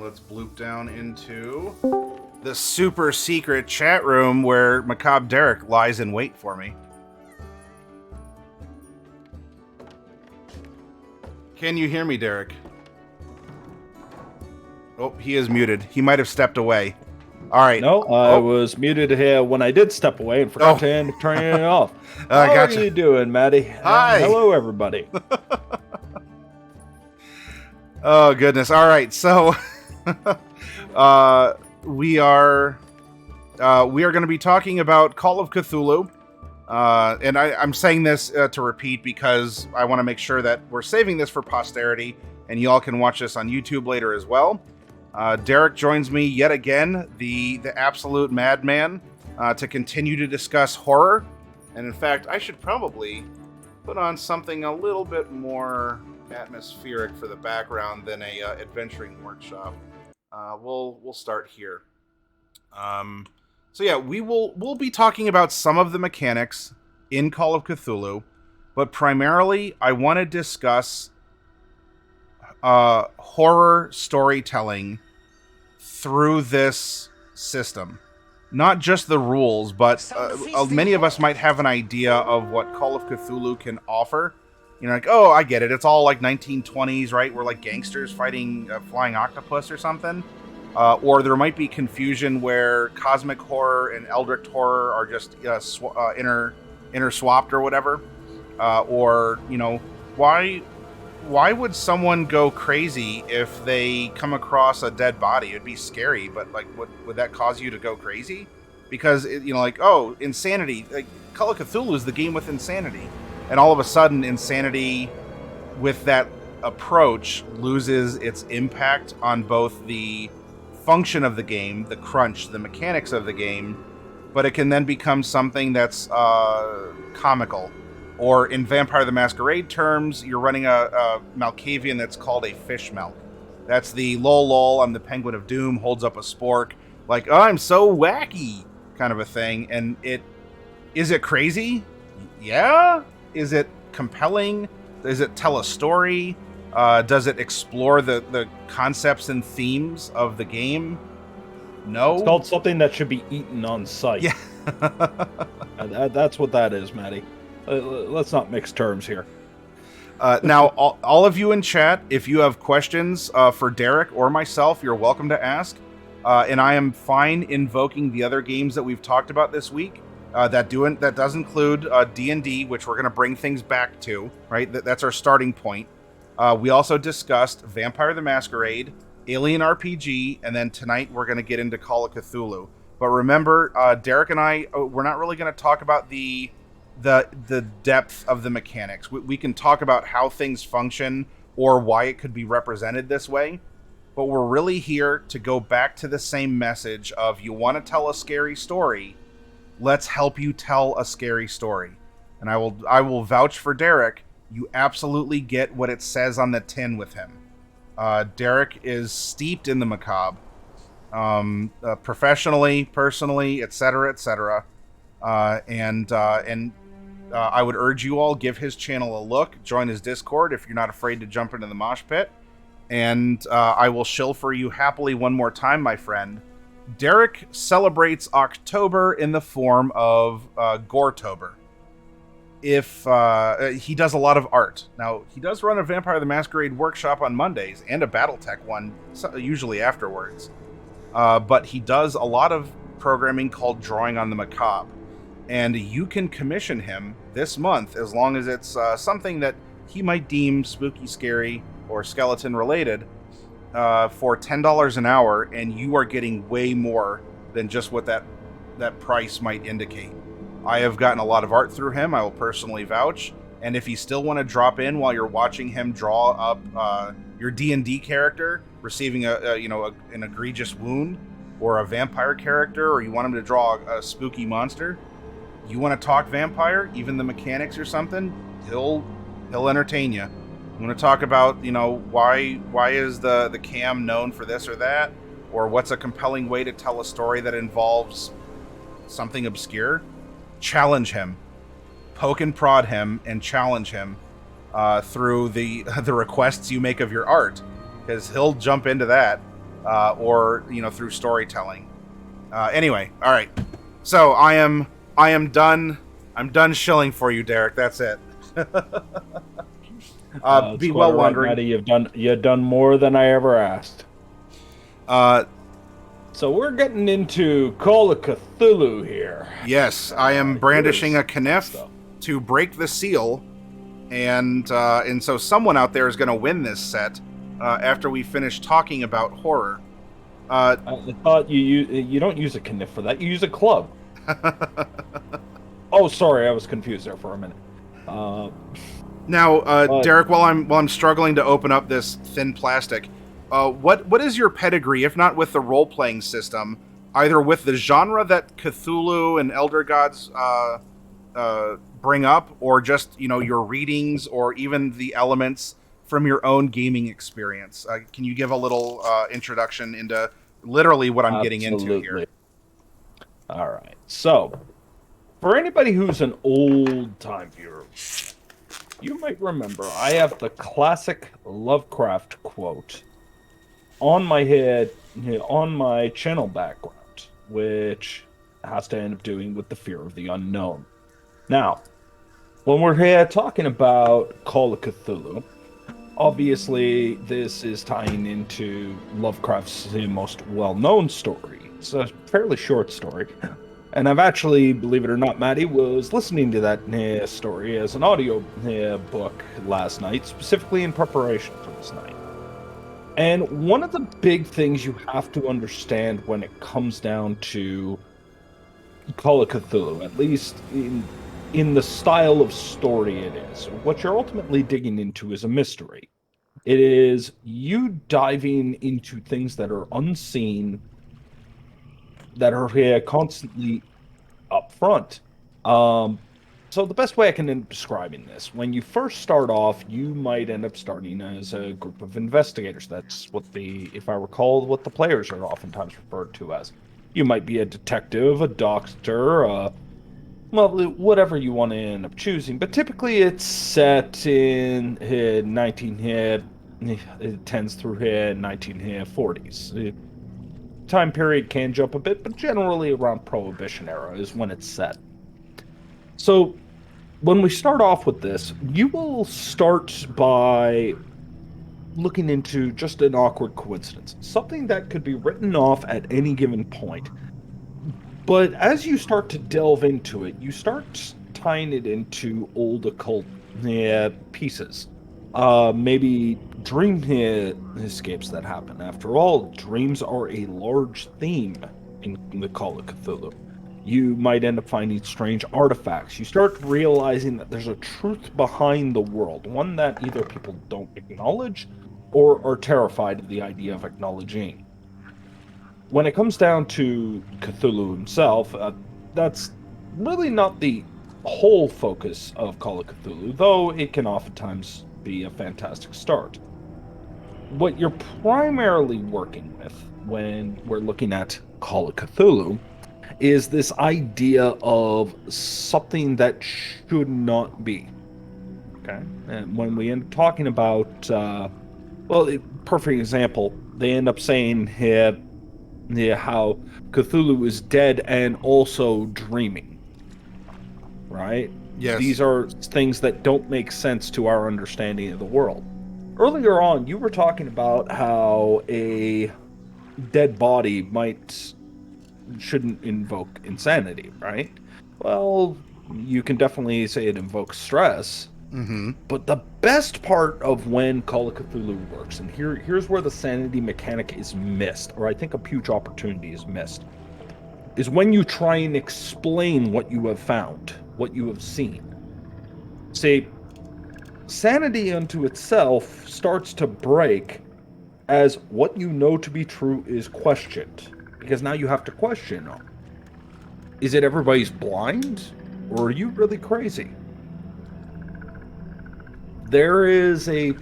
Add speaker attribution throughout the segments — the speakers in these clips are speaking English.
Speaker 1: let's bloop down into the super secret chat room where MacabreDerek lies in wait for me. Can you hear me, Derek? Oh, he is muted. He might have stepped away. All right.
Speaker 2: No, I was muted here when I did step away and forgot to turn it off. How are you doing, Maddie?
Speaker 1: Hi.
Speaker 2: Hello, everybody.
Speaker 1: Oh, goodness. All right. So we are going to be talking about Call of Cthulhu. And I'm saying this to repeat because I want to make sure that we're saving this for posterity and you all can watch this on YouTube later as well. Derek joins me yet again, the absolute madman, to continue to discuss horror. And in fact, I should probably put on something a little bit more atmospheric for the background than a adventuring workshop. We'll start here. So yeah, we'll be talking about some of the mechanics in Call of Cthulhu, but primarily I want to discuss horror storytelling through this system. Not just the rules, but many of us might have an idea of what Call of Cthulhu can offer. You know, like, oh, I get it. It's all like 1920s, right? We're like gangsters fighting a flying octopus or something. Or there might be confusion where cosmic horror and eldritch horror are just inter-swapped or whatever. Or, you know, why would someone go crazy if they come across a dead body? It'd be scary, but like, would that cause you to go crazy? Because, you know, like, oh, insanity. Like, Call of Cthulhu is the game with insanity. And all of a sudden, insanity with that approach loses its impact on both the function of the game, the crunch, the mechanics of the game, but it can then become something that's comical. Or in Vampire the Masquerade terms, you're running a Malkavian that's called a fish milk. That's the lol, I'm the Penguin of Doom, holds up a spork, like, oh, I'm so wacky kind of a thing. And is it crazy? Yeah. Is it compelling? Does it tell a story? Does it explore the concepts and themes of the game? No.
Speaker 2: It's called something that should be eaten on sight.
Speaker 1: Yeah.
Speaker 2: That's what that is, Maddie. Let's not mix terms here.
Speaker 1: Now, all of you in chat, if you have questions for Derek or myself, you're welcome to ask. And I am fine invoking the other games that we've talked about this week. That does include D&D, which we're going to bring things back to, right? That's our starting point. We also discussed Vampire the Masquerade, Alien RPG, and then tonight we're going to get into Call of Cthulhu. But remember, Derek and I, we're not really going to talk about the depth of the mechanics. We can talk about how things function or why it could be represented this way. But we're really here to go back to the same message of, you want to tell a scary story, let's help you tell a scary story. And I will vouch for Derek. You absolutely get what it says on the tin with him. Derek is steeped in the macabre, professionally, personally, etc., etc. And I would urge you all, give his channel a look, join his Discord if you're not afraid to jump into the mosh pit. And I will shill for you happily one more time, my friend. Derek celebrates October in the form of Goretober. If he does a lot of art. Now, he does run a Vampire the Masquerade workshop on Mondays and a Battletech one, usually afterwards. But he does a lot of programming called Drawing on the Macabre. And you can commission him this month as long as it's something that he might deem spooky, scary, or skeleton related for $10 an hour, and you are getting way more than just what that price might indicate. I have gotten a lot of art through him, I will personally vouch, and if you still want to drop in while you're watching him draw up your D&D character receiving an egregious wound, or a vampire character, or you want him to draw a spooky monster, you want to talk vampire, even the mechanics or something, he'll entertain you. You want to talk about, you know, why is the cam known for this or that, or what's a compelling way to tell a story that involves something obscure? Challenge him, poke and prod him, and challenge him through the requests you make of your art, because he'll jump into that. or through storytelling. Anyway, all right. So I am done. I'm done shilling for you, Derek. That's it. Be well wondering.
Speaker 2: Maddie, you've done more than I ever asked. So we're getting into Call of Cthulhu here.
Speaker 1: Yes, I am brandishing a kniff to break the seal, and so someone out there is going to win this set after we finish talking about horror.
Speaker 2: I thought you don't use a kniff for that. You use a club. Oh, sorry, I was confused there for a minute.
Speaker 1: Now, Derek, while I'm struggling to open up this thin plastic, what is your pedigree, if not with the role-playing system, either with the genre that Cthulhu and Elder Gods bring up, or just your readings, or even the elements from your own gaming experience? Can you give a little introduction into literally what I'm getting into here?
Speaker 2: All right. So, for anybody who's an old-time viewer, you might remember I have the classic Lovecraft quote on my head, on my channel background, which has to end up doing with the fear of the unknown. Now, when we're here talking about Call of Cthulhu, obviously this is tying into Lovecraft's most well-known story. It's a fairly short story. And I've actually, believe it or not, Maddie, was listening to that story as an audio book last night, specifically in preparation for this night. And one of the big things you have to understand when it comes down to Call of Cthulhu, at least in the style of story it is, what you're ultimately digging into is a mystery. It is you diving into things that are unseen, that are here constantly up front. So the best way I can end up describing this, when you first start off, you might end up starting as a group of investigators. That's what if I recall, what the players are oftentimes referred to as. You might be a detective, a doctor, well, whatever you want to end up choosing. But typically it's set in 1910s through 1940s. Time period can jump a bit, but generally around Prohibition era is when it's set. So when we start off with this, you will start by looking into just an awkward coincidence, something that could be written off at any given point. But as you start to delve into it, you start tying it into old occult pieces. Maybe dream escapes that happen. After all, dreams are a large theme in the Call of Cthulhu. You might end up finding strange artifacts. You start realizing that there's a truth behind the world, one that either people don't acknowledge or are terrified of the idea of acknowledging. When it comes down to Cthulhu himself, that's really not the whole focus of Call of Cthulhu, though it can oftentimes be a fantastic start. What you're primarily working with when we're looking at Call of Cthulhu is this idea of something that should not be. Okay? And when we end up talking about, perfect example, they end up saying here how Cthulhu is dead and also dreaming. Right?
Speaker 1: Yes.
Speaker 2: These are things that don't make sense to our understanding of the world. Earlier on, you were talking about how a dead body shouldn't invoke insanity, right? Well, you can definitely say it invokes stress.
Speaker 1: Mm-hmm.
Speaker 2: But the best part of when Call of Cthulhu works, and here's where the sanity mechanic is missed, or I think a huge opportunity is missed, is when you try and explain what you have found, what you have seen. See, sanity unto itself starts to break as what you know to be true is questioned. Because now you have to question, is it everybody's blind? Or are you really crazy? There is a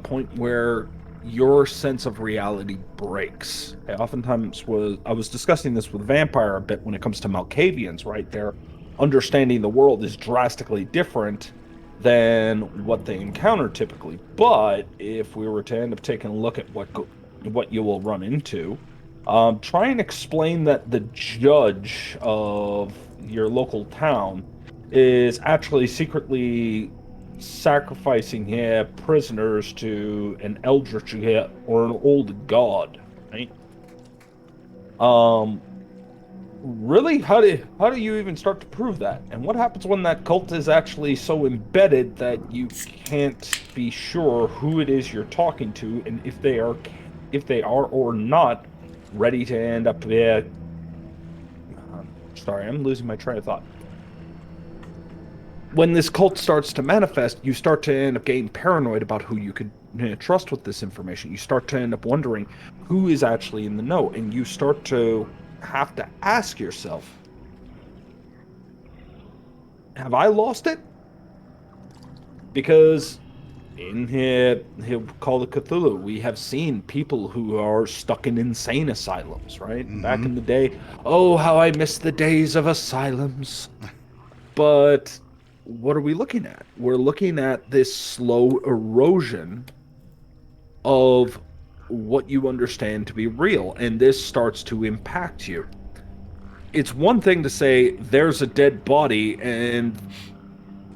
Speaker 2: point where your sense of reality breaks. I was discussing this with Vampire a bit when it comes to Malkavians, right? Their understanding the world is drastically different than what they encounter typically. But if we were to end up taking a look at what what you will run into. Try and explain that the judge of your local town is actually secretly sacrificing prisoners to an eldritch or an old god, right? Um, really, how do you even start to prove that? And what happens when that cult is actually so embedded that you can't be sure who it is you're talking to, and if they are or not ready to end up sorry, I'm losing my train of thought. When this cult starts to manifest, you start to end up getting paranoid about who you could trust with this information. You start to end up wondering who is actually in the know, and you start to have to ask yourself, have I lost it? Because in here, he'll call it Cthulhu. We have seen people who are stuck in insane asylums, right? Back in the day, oh, how I miss the days of asylums. But what are we looking at? We're looking at this slow erosion of what you understand to be real, and this starts to impact you. It's one thing to say there's a dead body, and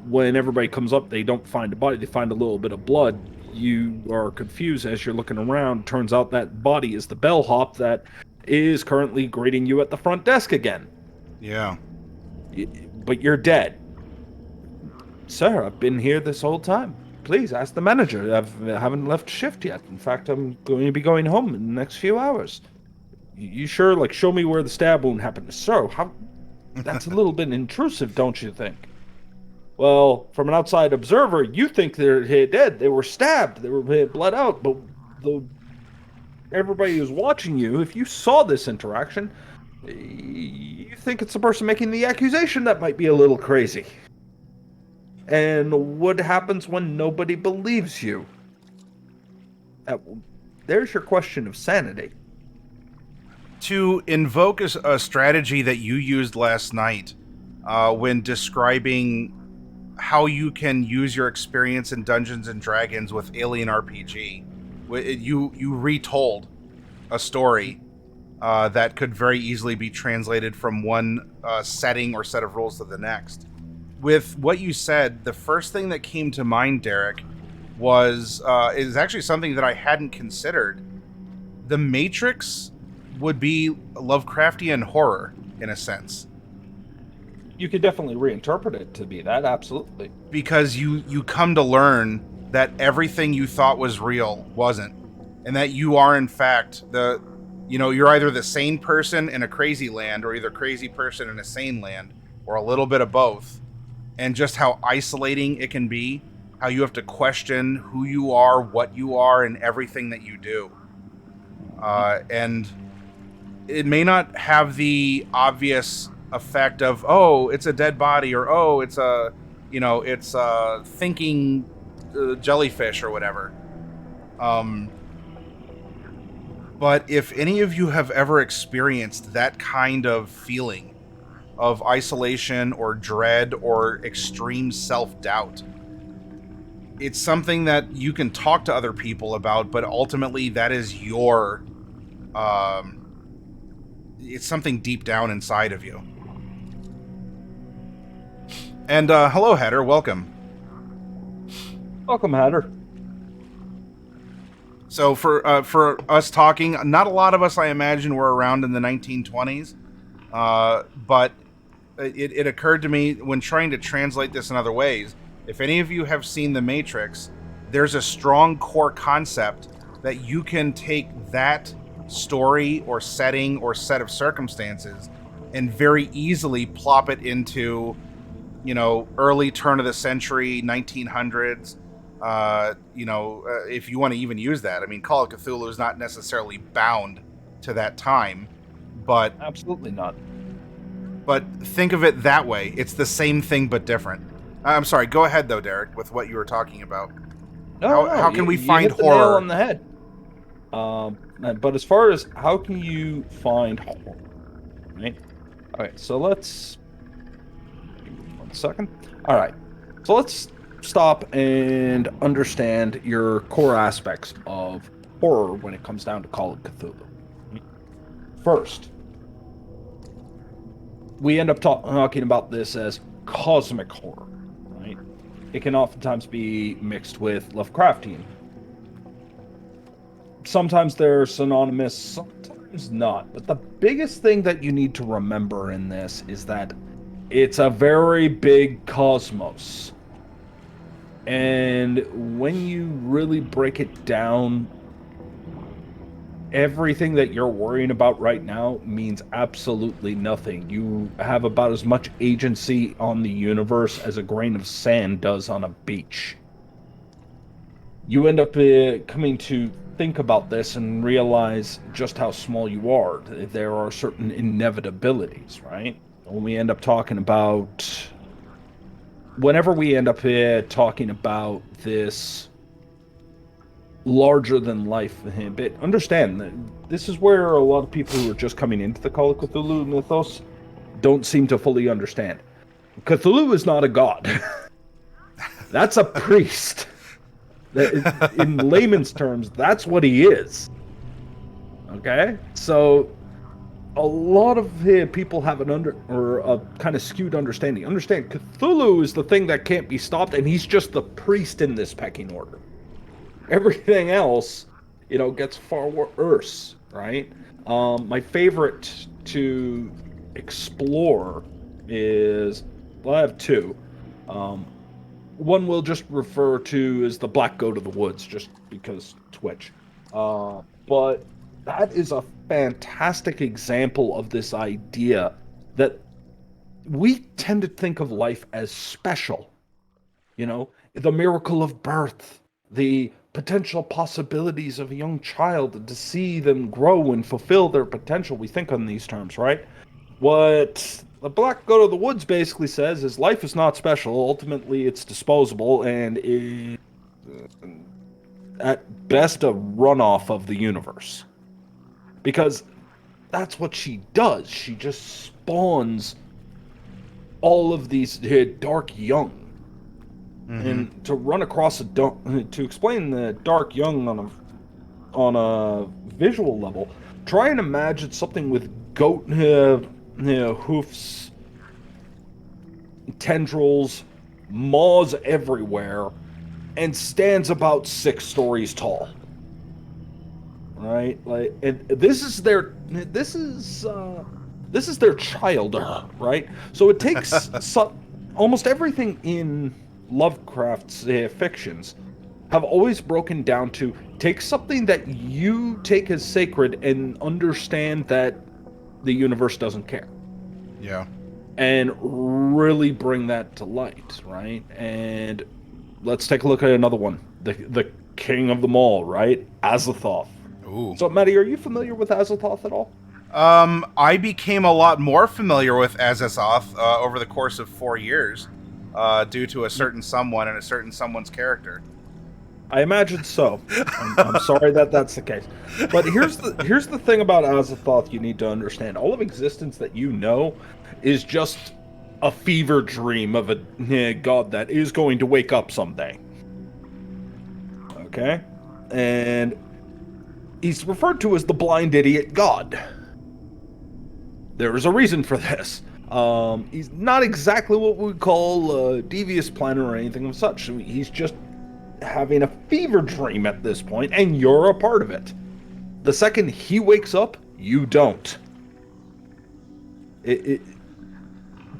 Speaker 2: when everybody comes up, they don't find a body, they find a little bit of blood. You are confused as you're looking around. Turns out that body is the bellhop that is currently greeting you at the front desk again.
Speaker 1: Yeah.
Speaker 2: But you're dead. Sir, I've been here this whole time. Please ask the manager. I haven't left shift yet. In fact, I'm going to be going home in the next few hours. You sure? Like, show me where the stab wound happened. Sir, how? That's a little bit intrusive, don't you think? Well, from an outside observer, you think they're dead. They were stabbed. They were bled out. But everybody who's watching you, if you saw this interaction, you think it's the person making the accusation that might be a little crazy. And what happens when nobody believes you? There's your question of sanity.
Speaker 1: To invoke a strategy that you used last night when describing how you can use your experience in Dungeons and Dragons with Alien RPG, you retold a story that could very easily be translated from one setting or set of rules to the next. With what you said, the first thing that came to mind, Derek, is actually something that I hadn't considered. The Matrix would be Lovecraftian horror, in a sense.
Speaker 2: You could definitely reinterpret it to be that, absolutely.
Speaker 1: Because you come to learn that everything you thought was real wasn't. And that you are, in fact, you're either the sane person in a crazy land, or either crazy person in a sane land, or a little bit of both. And just how isolating it can be, how you have to question who you are, what you are, and everything that you do. And it may not have the obvious effect of, oh, it's a dead body, or oh, it's a thinking jellyfish or whatever. But if any of you have ever experienced that kind of feeling of isolation or dread or extreme self-doubt, it's something that you can talk to other people about, but ultimately that is your it's something deep down inside of you. And hello, Hatter, welcome.
Speaker 2: Welcome, Hatter.
Speaker 1: So for us talking, not a lot of us, I imagine, were around in the 1920s, but it occurred to me when trying to translate this in other ways, if any of you have seen The Matrix, there's a strong core concept that you can take that story or setting or set of circumstances and very easily plop it into, early turn of the century, 1900s, if you want to even use that. I mean, Call of Cthulhu is not necessarily bound to that time, but...
Speaker 2: Absolutely not.
Speaker 1: But think of it that way. It's the same thing, but different. I'm sorry. Go ahead, though, Derek, with what you were talking about. How can we find
Speaker 2: hit the
Speaker 1: horror?
Speaker 2: Nail on the head. But as far as how can you find horror, right? All right. So let's give me 1 second. All right. So let's stop and understand your core aspects of horror when it comes down to Call of Cthulhu. First, we end up talking about this as cosmic horror, right? It can oftentimes be mixed with Lovecraftian. Sometimes they're synonymous, sometimes not. But the biggest thing that you need to remember in this is that it's a very big cosmos. And when you really break it down, everything that you're worrying about right now means absolutely nothing. You have about as much agency on the universe as a grain of sand does on a beach. You end up coming to think about this and realize just how small you are. There are certain inevitabilities, right? When we end up talking about... Whenever we end up talking about this larger than life bit, understand that this is where a lot of people who are just coming into the Call of Cthulhu mythos don't seem to fully understand. Cthulhu is not a god. That's a priest. In layman's terms, that's what he is. Okay? So a lot of people have a kind of skewed understanding. Understand, Cthulhu is the thing that can't be stopped, and he's just the priest in this pecking order. Everything else, gets far worse, right? My favorite to explore is, well, I have two. One we'll just refer to as the Black Goat of the Woods, just because Twitch. But that is a fantastic example of this idea that we tend to think of life as special. The miracle of birth, the potential possibilities of a young child, and to see them grow and fulfill their potential. We think on these terms, right? What the Black Goat of the Woods basically says is life is not special. Ultimately, it's disposable and is, at best, a runoff of the universe. Because that's what she does. She just spawns all of these dark young. Mm-hmm. And to run across to explain the dark young on a visual level, try and imagine something with goat hoofs, tendrils, maws everywhere, and stands about 6 stories tall. Right? And this is their child, right? So it takes almost everything in Lovecraft's fictions have always broken down to take something that you take as sacred and understand that the universe doesn't care.
Speaker 1: Yeah.
Speaker 2: And really bring that to light, right? And let's take a look at another one. The king of them all, right? Azathoth.
Speaker 1: Ooh.
Speaker 2: So, Maddie, are you familiar with Azathoth at all?
Speaker 1: I became a lot more familiar with Azathoth over the course of 4 years, due to a certain someone and a certain someone's character.
Speaker 2: I imagine so. I'm sorry that's the case. But here's the thing about Azathoth you need to understand. All of existence that you know is just a fever dream of a god that is going to wake up someday. Okay? And he's referred to as the blind idiot god. There is a reason for this. He's not exactly what we would call a devious planner or anything of such. He's just having a fever dream at this point, and you're a part of it. The second he wakes up, you don't.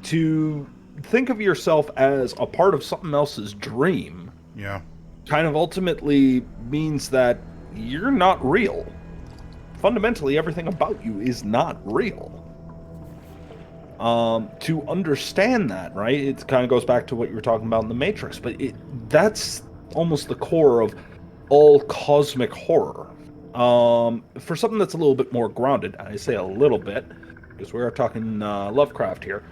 Speaker 2: To think of yourself as a part of something else's dream,
Speaker 1: yeah, kind
Speaker 2: of ultimately means that you're not real. Fundamentally, everything about you is not real. To understand that, right, it kind of goes back to what you were talking about in the Matrix, but that's almost the core of all cosmic horror. For something that's a little bit more grounded, I say a little bit, because we are talking Lovecraft here.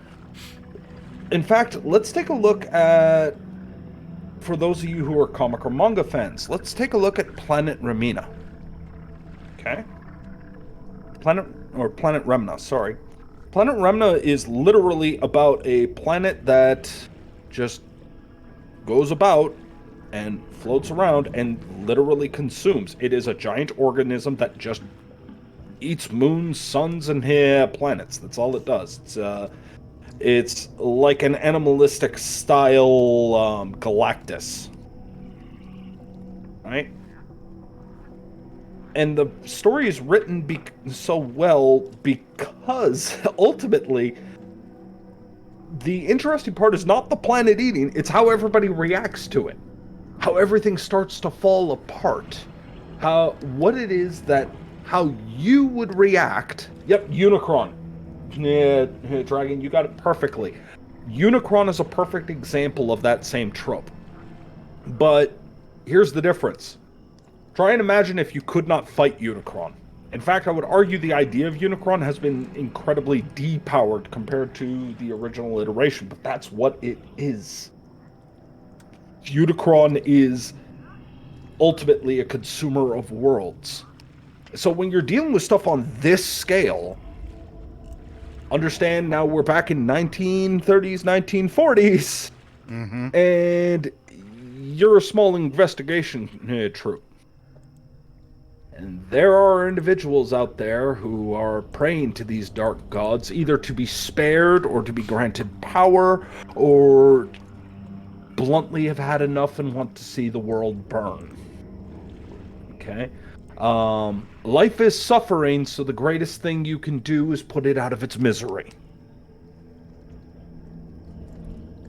Speaker 2: In fact, let's take a look at, for those of you who are comic or manga fans, let's take a look at Planet Remina. Okay? Planet Remna, sorry. Planet Remna is literally about a planet that just goes about and floats around and literally consumes. It is a giant organism that just eats moons, suns, and planets. That's all it does. It's like an animalistic style Galactus, right? And the story is written so well because ultimately the interesting part is not the planet eating, it's how everybody reacts to it. How everything starts to fall apart. How you would react. Yep, Unicron. Yeah, Dragon, you got it perfectly. Unicron is a perfect example of that same trope. But here's the difference. Try and imagine if you could not fight Unicron. In fact, I would argue the idea of Unicron has been incredibly depowered compared to the original iteration, but that's what it is. Unicron is ultimately a consumer of worlds. So when you're dealing with stuff on this scale, understand now we're back in 1930s, 1940s, and you're a small investigation troop. And there are individuals out there who are praying to these dark gods, either to be spared or to be granted power, or bluntly have had enough and want to see the world burn. Okay? Life is suffering, so the greatest thing you can do is put it out of its misery.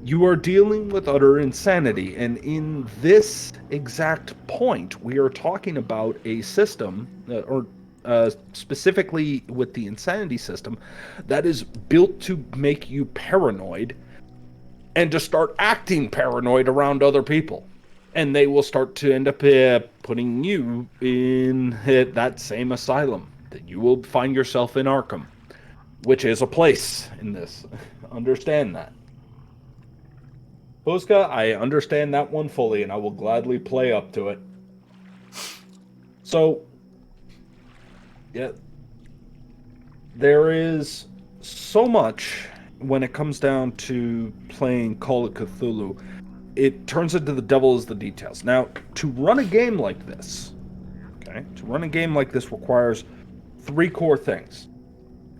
Speaker 2: You are dealing with utter insanity, and in this exact point, we are talking about a system, specifically with the insanity system, that is built to make you paranoid and to start acting paranoid around other people. And they will start to end up putting you in that same asylum, that you will find yourself in Arkham, which is a place in this. Understand that. Puska, I understand that one fully, and I will gladly play up to it. So, yeah, there is so much when it comes down to playing Call of Cthulhu. It turns into the devil is the details. Now, to run a game like this, requires 3 core things.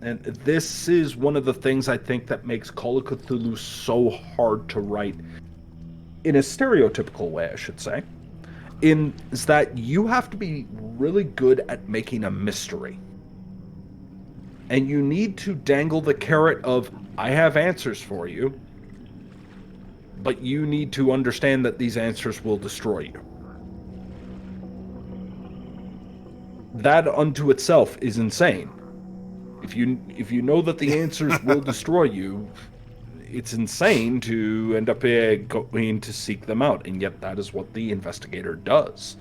Speaker 2: And this is one of the things I think that makes Call of Cthulhu so hard to write in a stereotypical way, I should say, is that you have to be really good at making a mystery. And you need to dangle the carrot of, I have answers for you, but you need to understand that these answers will destroy you. That unto itself is insane. If you know that the answers will destroy you, it's insane to end up going to seek them out, and yet that is what the investigator does.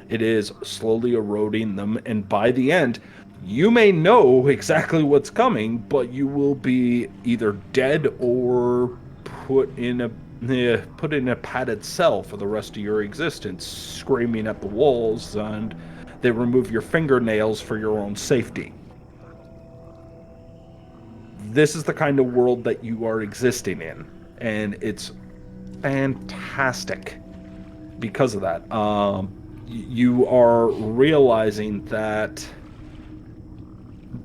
Speaker 2: It is slowly eroding them, and by the end, you may know exactly what's coming, but you will be either dead or put in a padded cell for the rest of your existence, screaming at the walls, and they remove your fingernails for your own safety. This is the kind of world that you are existing in, and it's fantastic because of that. You are realizing that,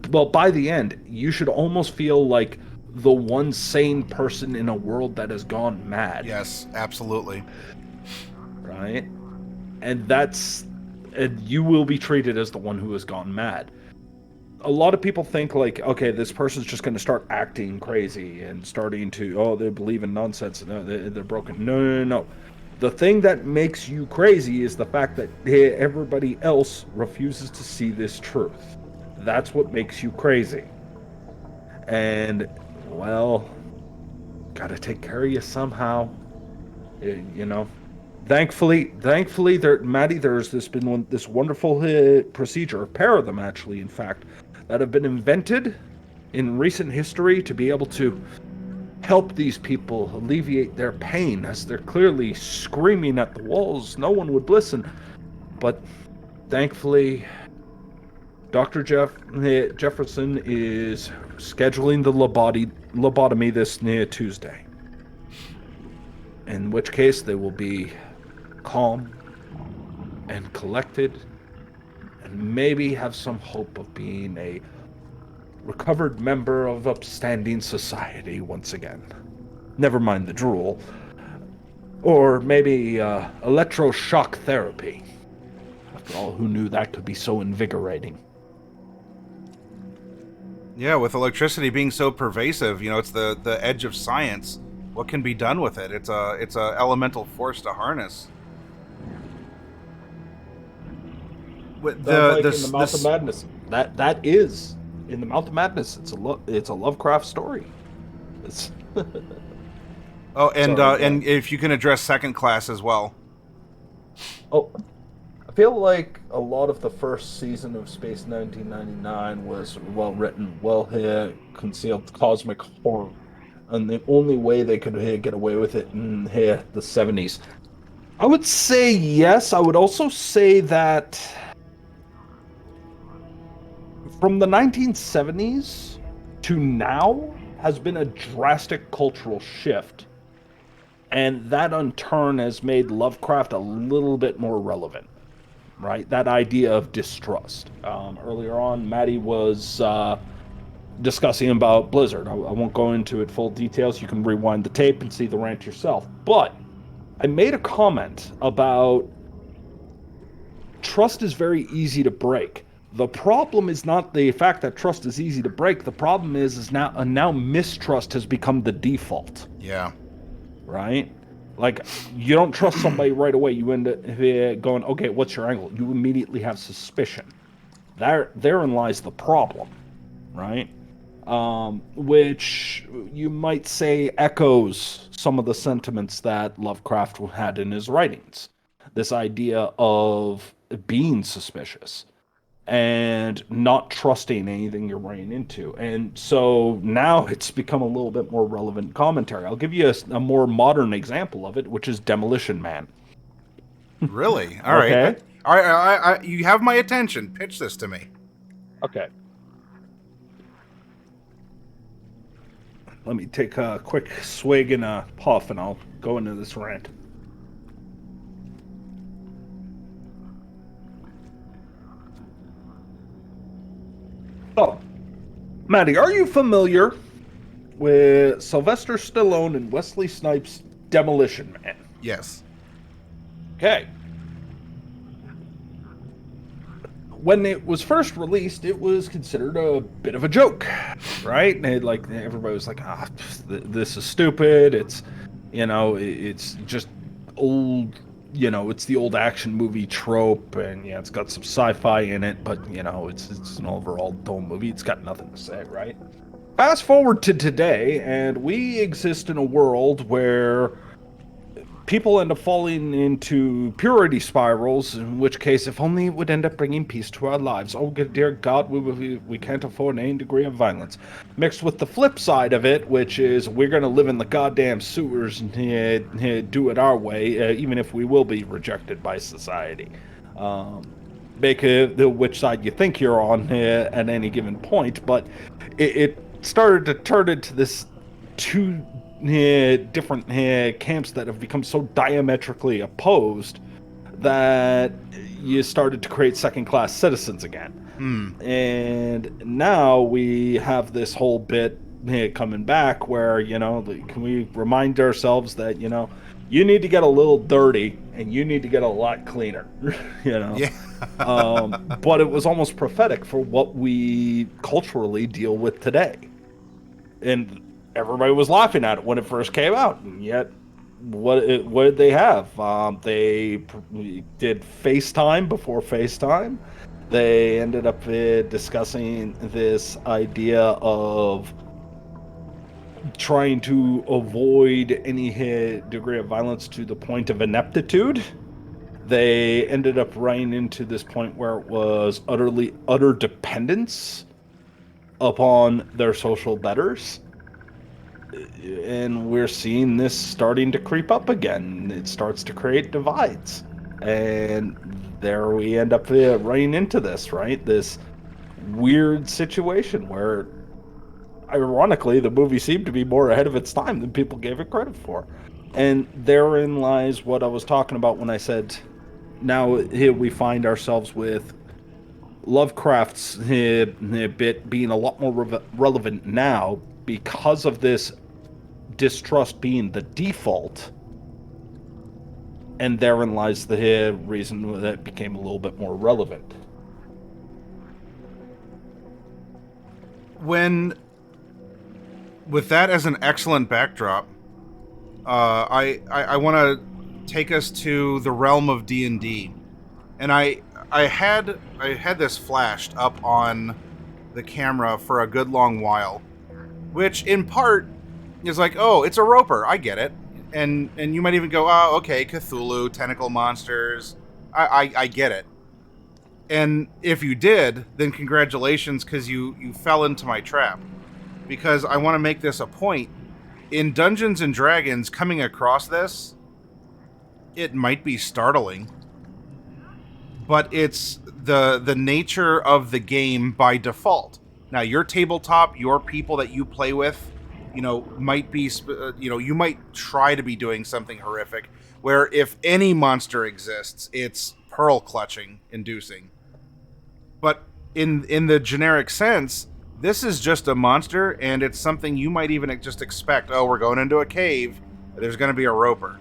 Speaker 2: well, by the end, you should almost feel like the one sane person in a world that has gone mad.
Speaker 1: Yes, absolutely.
Speaker 2: Right? And you will be treated as the one who has gone mad. A lot of people think like, okay, this person's just going to start acting crazy and starting to, they believe in nonsense. No, they're broken. No. The thing that makes you crazy is the fact that everybody else refuses to see this truth. That's what makes you crazy. And, well, gotta take care of you somehow. Thankfully, Maddie, there's been this wonderful procedure, a pair of them actually, in fact, that have been invented in recent history to be able to help these people alleviate their pain, as they're clearly screaming at the walls. No one would listen. But thankfully, Dr. Jefferson is scheduling the lobotomy this Tuesday. In which case, they will be calm and collected, and maybe have some hope of being a recovered member of upstanding society once again. Never mind the drool. Or maybe electroshock therapy. After all, who knew that could be so invigorating?
Speaker 1: Yeah, with electricity being so pervasive, it's the edge of science. What can be done with it? It's a elemental force to harness.
Speaker 2: In the Mouth of Madness. That is in the Mouth of Madness. It's a Lovecraft story. It's
Speaker 1: oh, and if you can address second class as well.
Speaker 2: Oh, I feel like a lot of the first season of Space 1999 was well written, well concealed cosmic horror, and the only way they could get away with it in the 70s. I would say yes. I would also say that from the 1970s to now has been a drastic cultural shift, and that in turn has made Lovecraft a little bit more relevant, right? That idea of distrust. Earlier on, Maddie was discussing about Blizzard. I won't go into it full details. You can rewind the tape and see the rant yourself. But I made a comment about trust is very easy to break. The problem is not the fact that trust is easy to break. The problem is now mistrust has become the default.
Speaker 1: Yeah.
Speaker 2: Right? Like, you don't trust somebody right away. You end up going, okay, what's your angle? You immediately have suspicion. Therein lies the problem, right? Which you might say echoes some of the sentiments that Lovecraft had in his writings. This idea of being suspicious and not trusting anything you're running into. And so now it's become a little bit more relevant commentary. I'll give you a more modern example of it, which is Demolition Man.
Speaker 1: Really? All right.
Speaker 2: Okay.
Speaker 1: All right. You have my attention. Pitch this to me.
Speaker 2: Okay. Let me take a quick swig and a puff, and I'll go into this rant. Oh, Maddie, are you familiar with Sylvester Stallone and Wesley Snipes' Demolition Man?
Speaker 1: Yes.
Speaker 2: Okay. When it was first released, it was considered a bit of a joke, right? And everybody was like, this is stupid. It's, it's just old, it's the old action movie trope, and yeah, it's got some sci-fi in it, but it's an overall dull movie. It's got nothing to say, right? Fast forward to today, and we exist in a world where people end up falling into purity spirals, in which case, if only it would end up bringing peace to our lives. Oh, dear God, we can't afford any degree of violence. Mixed with the flip side of it, which is we're going to live in the goddamn sewers and do it our way, even if we will be rejected by society. Make which side you think you're on at any given point, but it started to turn into this two different camps that have become so diametrically opposed that you started to create second-class citizens again. And now we have this whole bit coming back where, can we remind ourselves that, you need to get a little dirty and you need to get a lot cleaner,
Speaker 1: Yeah.
Speaker 2: But it was almost prophetic for what we culturally deal with today. And everybody was laughing at it when it first came out, and yet, what did they have? They did FaceTime before FaceTime. They ended up discussing this idea of trying to avoid any degree of violence to the point of ineptitude. They ended up running into this point where it was utter dependence upon their social betters. And we're seeing this starting to creep up again. It starts to create divides. And there we end up running into this, right? This weird situation where, ironically, the movie seemed to be more ahead of its time than people gave it credit for. And therein lies what I was talking about when I said, now here we find ourselves with Lovecraft's bit being a lot more relevant now because of this distrust being the default. And therein lies the reason that it became a little bit more relevant.
Speaker 1: With that as an excellent backdrop, I want to take us to the realm of D&D, and I had this flashed up on the camera for a good long while, which in part is like, oh, it's a roper, I get it, and you might even go, oh, okay, Cthulhu, tentacle monsters, I get it. And if you did, then congratulations, because you fell into my trap. Because I want to make this a point. In Dungeons and Dragons, coming across this, it might be startling, but it's the nature of the game by default. Now, your tabletop, your people that you play with, might be, you might try to be doing something horrific, where if any monster exists, it's pearl clutching inducing. But in the generic sense, this is just a monster, and it's something you might even just expect. Oh, we're going into a cave. There's going to be a roper.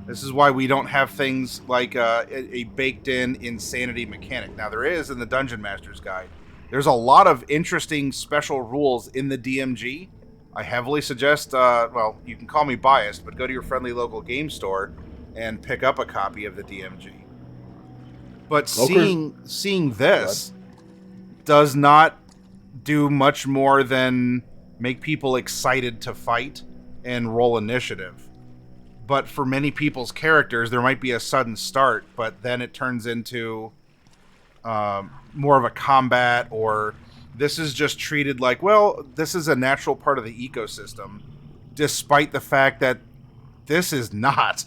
Speaker 1: This is why we don't have things like a baked-in insanity mechanic. Now, there is in the Dungeon Master's Guide. There's a lot of interesting special rules in the DMG. I heavily suggest, well, you can call me biased, but go to your friendly local game store and pick up a copy of the DMG. But seeing this does not do much more than make people excited to fight and roll initiative. But for many people's characters, there might be a sudden start, but then it turns into more of a combat, or this is just treated like, well, this is a natural part of the ecosystem, despite the fact that this is not.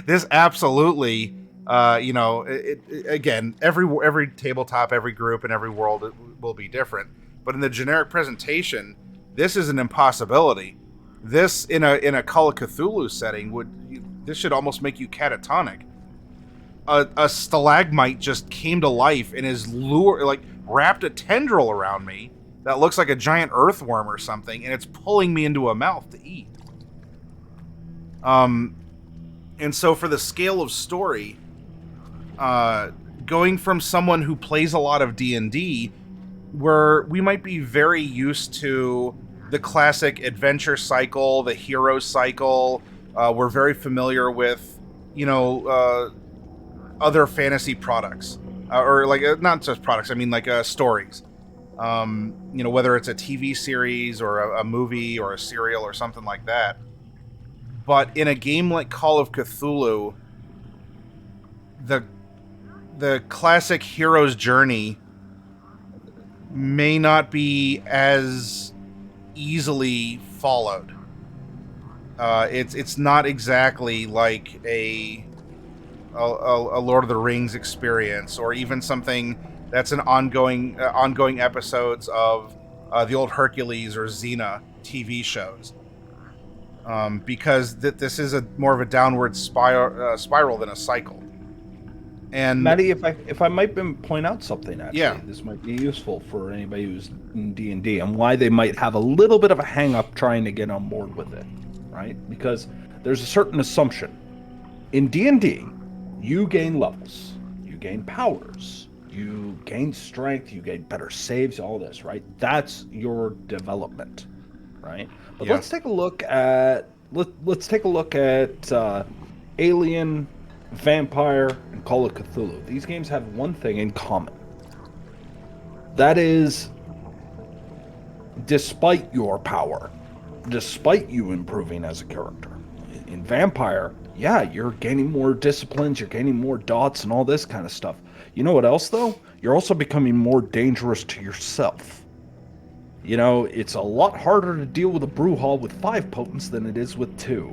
Speaker 1: This absolutely... again, every tabletop, every group, and every world will be different. But in the generic presentation, this is an impossibility. This in a Call of Cthulhu setting this should almost make you catatonic. A stalagmite just came to life and is wrapped a tendril around me that looks like a giant earthworm or something, and it's pulling me into a mouth to eat. And so for the scale of story, going from someone who plays a lot of D&D, where we might be very used to the classic adventure cycle, the hero cycle, we're very familiar with, other fantasy products, or not just products, I mean stories. Whether it's a TV series or a movie or a serial or something like that. But in a game like Call of Cthulhu, the classic hero's journey may not be as easily followed. It's not exactly like a Lord of the Rings experience, or even something that's an ongoing episodes of the old Hercules or Xena TV shows. Because this is more of a downward spiral than a cycle. And
Speaker 2: Maddie, if I might point out something, actually,
Speaker 1: yeah,
Speaker 2: this might be useful for anybody who's in D&D, and why they might have a little bit of a hang-up trying to get on board with it, right? Because there's a certain assumption. In D&D, you gain levels, you gain powers, you gain strength, you gain better saves, all this, right? That's your development, right? But let's take a look at Alien, Vampire, and Call of Cthulhu. These games have one thing in common. That is, despite your power, despite you improving as a character, in Vampire, yeah, you're gaining more disciplines, you're gaining more dots and all this kind of stuff. You know what else, though? You're also becoming more dangerous to yourself. It's a lot harder to deal with a brew hall with 5 potents than it is with 2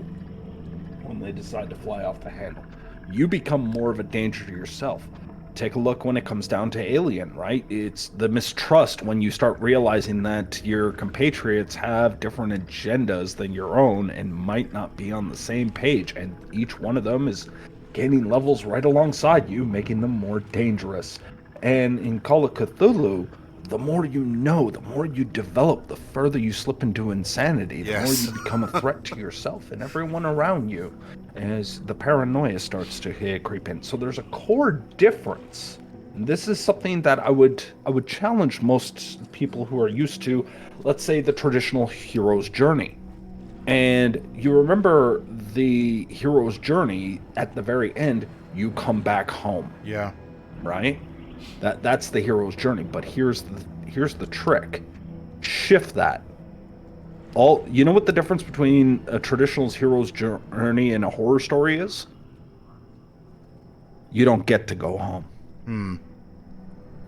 Speaker 2: when they decide to fly off the handle. You become more of a danger to yourself. Take a look when it comes down to Alien, right? It's the mistrust when you start realizing that your compatriots have different agendas than your own and might not be on the same page, and each one of them is gaining levels right alongside you, making them more dangerous. And in Call of Cthulhu, the more you know, the more you develop, the further you slip into insanity, the more
Speaker 1: Yes.
Speaker 2: you become a threat to yourself and everyone around you as the paranoia starts to creep in. So there's a core difference. And this is something that I would challenge most people who are used to, let's say, the traditional hero's journey. And you remember the hero's journey at the very end, you come back home,
Speaker 1: Yeah.
Speaker 2: right? That's the hero's journey. But here's the trick. Shift that. You know what the difference between a traditional hero's journey and a horror story is? You don't get to go home.
Speaker 1: Hmm.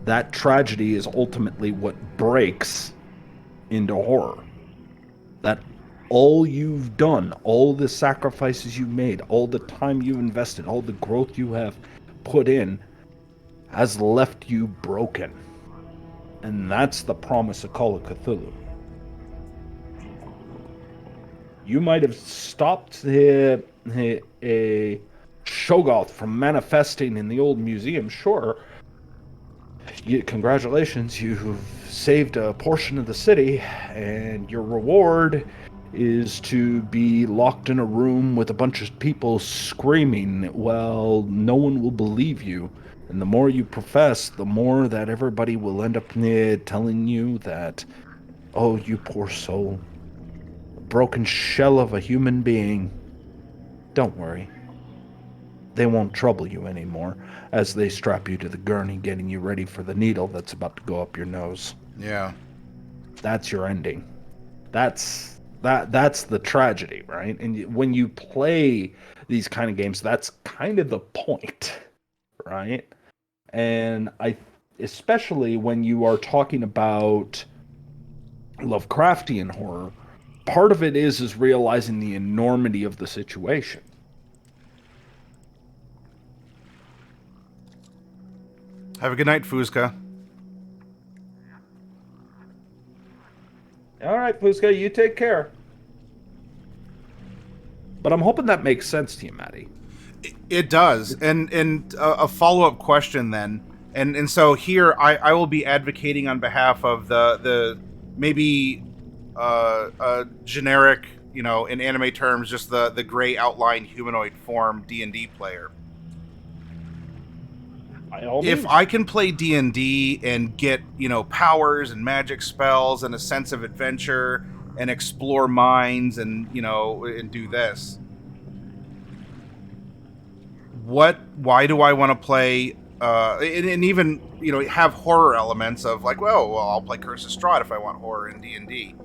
Speaker 2: That tragedy is ultimately what breaks into horror. That all you've done, all the sacrifices you made, all the time you invested, all the growth you have put in has left you broken. And that's the promise of Call of Cthulhu. You might have stopped a Shoggoth from manifesting in the old museum, sure. Congratulations, you've saved a portion of the city, and your reward is to be locked in a room with a bunch of people screaming. Well, no one will believe you. And the more you profess, the more that everybody will end up telling you that, oh, you poor soul, a broken shell of a human being. Don't worry. They won't trouble you anymore as they strap you to the gurney, getting you ready for the needle that's about to go up your nose.
Speaker 1: Yeah.
Speaker 2: That's your ending. That's the tragedy, right? And when you play these kind of games, that's kind of the point, right? And especially when you are talking about Lovecraftian horror, part of it is realizing the enormity of the situation.
Speaker 1: Have a good night, Fuzka.
Speaker 2: All right, Fusca, you take care. But I'm hoping that makes sense to you, Maddie.
Speaker 1: It does. And a follow-up question then. And so here I will be advocating on behalf of the maybe generic, in anime terms, just the gray outline humanoid form D&D player. If I can play D&D and get, powers and magic spells and a sense of adventure and explore minds and, and do this, why do I want to play, and even, have horror elements of like, well, I'll play Curse of Strahd if I want horror in D&D.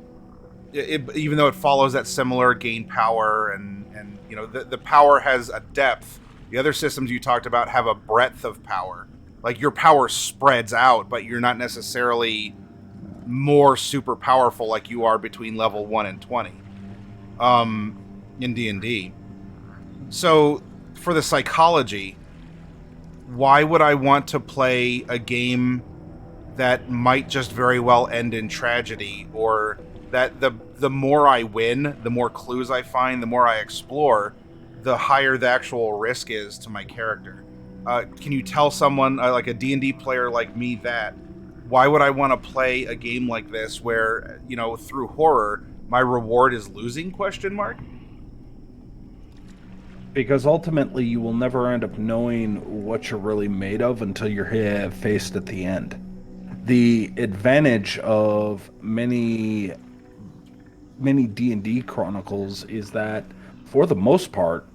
Speaker 1: Even though it follows that similar gain power and the power has a depth. The other systems you talked about have a breadth of power. Like your power spreads out, but you're not necessarily more super powerful like you are between level 1 and 20 in D&D. So for the psychology, why would I want to play a game that might just very well end in tragedy, or that the more I win, the more clues I find, the more I explore, the higher the actual risk is to my character? Can you tell someone, like a D&D player like me, that why would I want to play a game like this where, through horror, my reward is losing, ?
Speaker 2: Because ultimately you will never end up knowing what you're really made of until you're faced at the end. The advantage of many D&D chronicles is that, for the most part,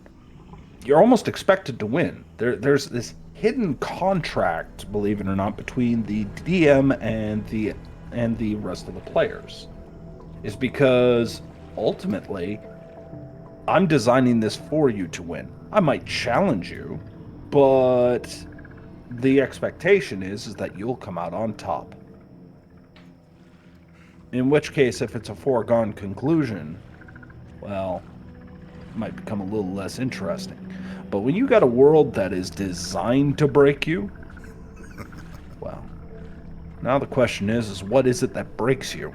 Speaker 2: you're almost expected to win. There's this hidden contract, believe it or not, between the DM and the rest of the players. Is because ultimately I'm designing this for you to win. I might challenge you, but the expectation is that you'll come out on top. In which case, if it's a foregone conclusion, well, it might become a little less interesting. But when you got a world that is designed to break you, Now the question is what is it that breaks you?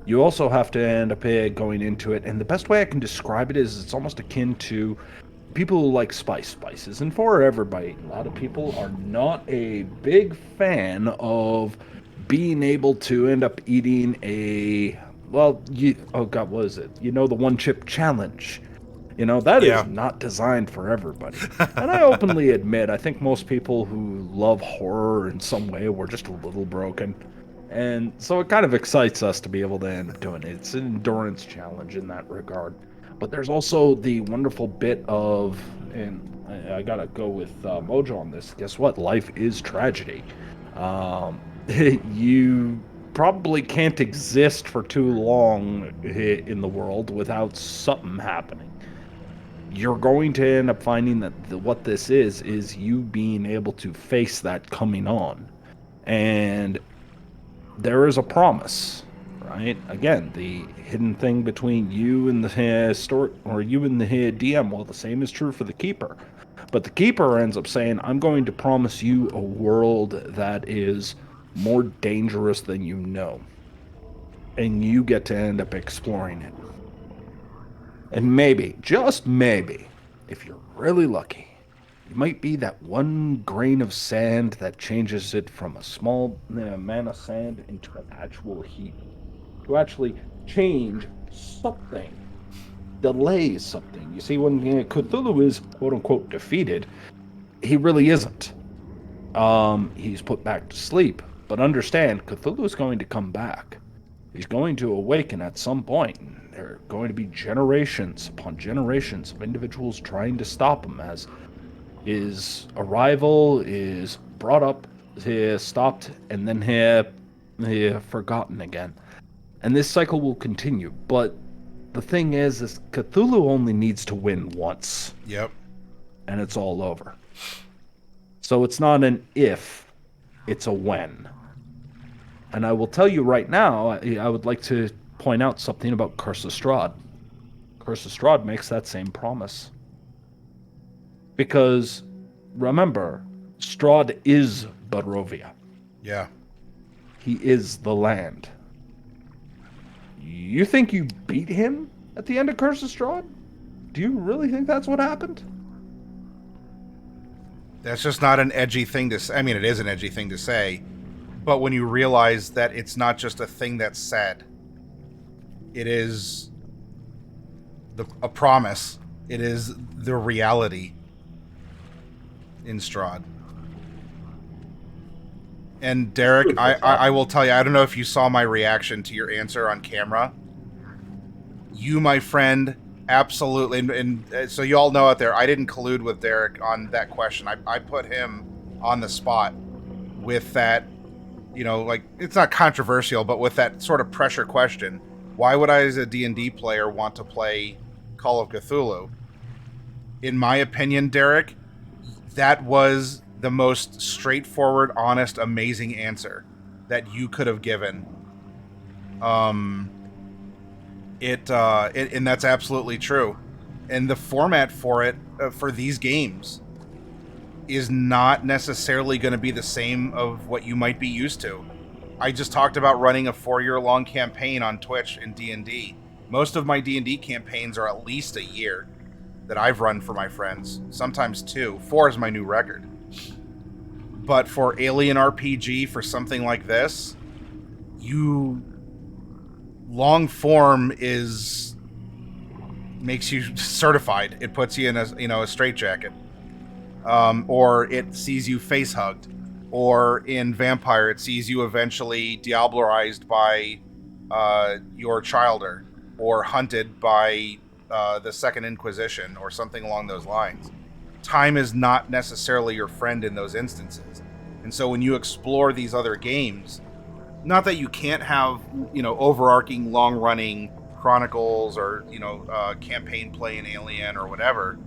Speaker 2: You also have to end up going into it, and the best way I can describe it is it's almost akin to people who like spices. And for everybody, a lot of people are not a big fan of being able to end up eating oh God, what is it? You know, the one chip challenge. You know, that is
Speaker 1: Yeah.
Speaker 2: not designed for everybody. And I openly admit, I think most people who love horror in some way were just a little broken. And so it kind of excites us to be able to end up doing it. It's an endurance challenge in that regard. But there's also the wonderful bit of, and I gotta go with Mojo on this. Guess what? Life is tragedy. You probably can't exist for too long in the world without something happening. You're going to end up finding that what this is you being able to face that coming on. And there is a promise, right? Again, the hidden thing between you and the store, or you and the DM, well, the same is true for the keeper. But the keeper ends up saying, I'm going to promise you a world that is more dangerous than you know. And you get to end up exploring it. And maybe, just maybe, if you're really lucky, you might be that one grain of sand that changes it from a small man of sand into an actual heap. To actually change something, delays something. You see, when Cthulhu is quote unquote defeated, he really isn't. He's put back to sleep. But understand, Cthulhu is going to come back. He's going to awaken at some point. There are going to be generations upon generations of individuals trying to stop him as his arrival is brought up, he stopped, and then he forgotten again. And this cycle will continue. But the thing is Cthulhu only needs to win once.
Speaker 1: Yep.
Speaker 2: And it's all over. So it's not an if, it's a when. And I will tell you right now, I would like to point out something about Curse of Strahd. Curse of Strahd makes that same promise. Because, remember, Strahd is Barovia.
Speaker 1: Yeah.
Speaker 2: He is the land. You think you beat him at the end of Curse of Strahd? Do you really think that's what happened?
Speaker 1: That's just not an edgy thing to say. I mean, it is an edgy thing to say. But when you realize that it's not just a thing that's said, it is a promise. It is the reality in Strahd. And Derek, I will tell you, I don't know if you saw my reaction to your answer on camera. You, my friend, absolutely, and so you all know out there, I didn't collude with Derek on that question. I put him on the spot with that, you know, like, it's not controversial, but with that sort of pressure question. Why would I, as a D&D player, want to play Call of Cthulhu? In my opinion, Derek, that was the most straightforward, honest, amazing answer that you could have given. And that's absolutely true. And the format for it, for these games, is not necessarily going to be the same of what you might be used to. I just talked about running a 4-year-long campaign on Twitch in D&D. Most of my D&D campaigns are at least a year that I've run for my friends. Sometimes 2. 4 is my new record. But for Alien RPG, for something like this, long form makes you certified. It puts you in a straitjacket. Or it sees you face hugged. Or in Vampire, it sees you eventually diablerized by your childer, or hunted by the Second Inquisition, or something along those lines. Time is not necessarily your friend in those instances. And so when you explore these other games, not that you can't have, overarching, long-running chronicles or, campaign play in Alien or whatever,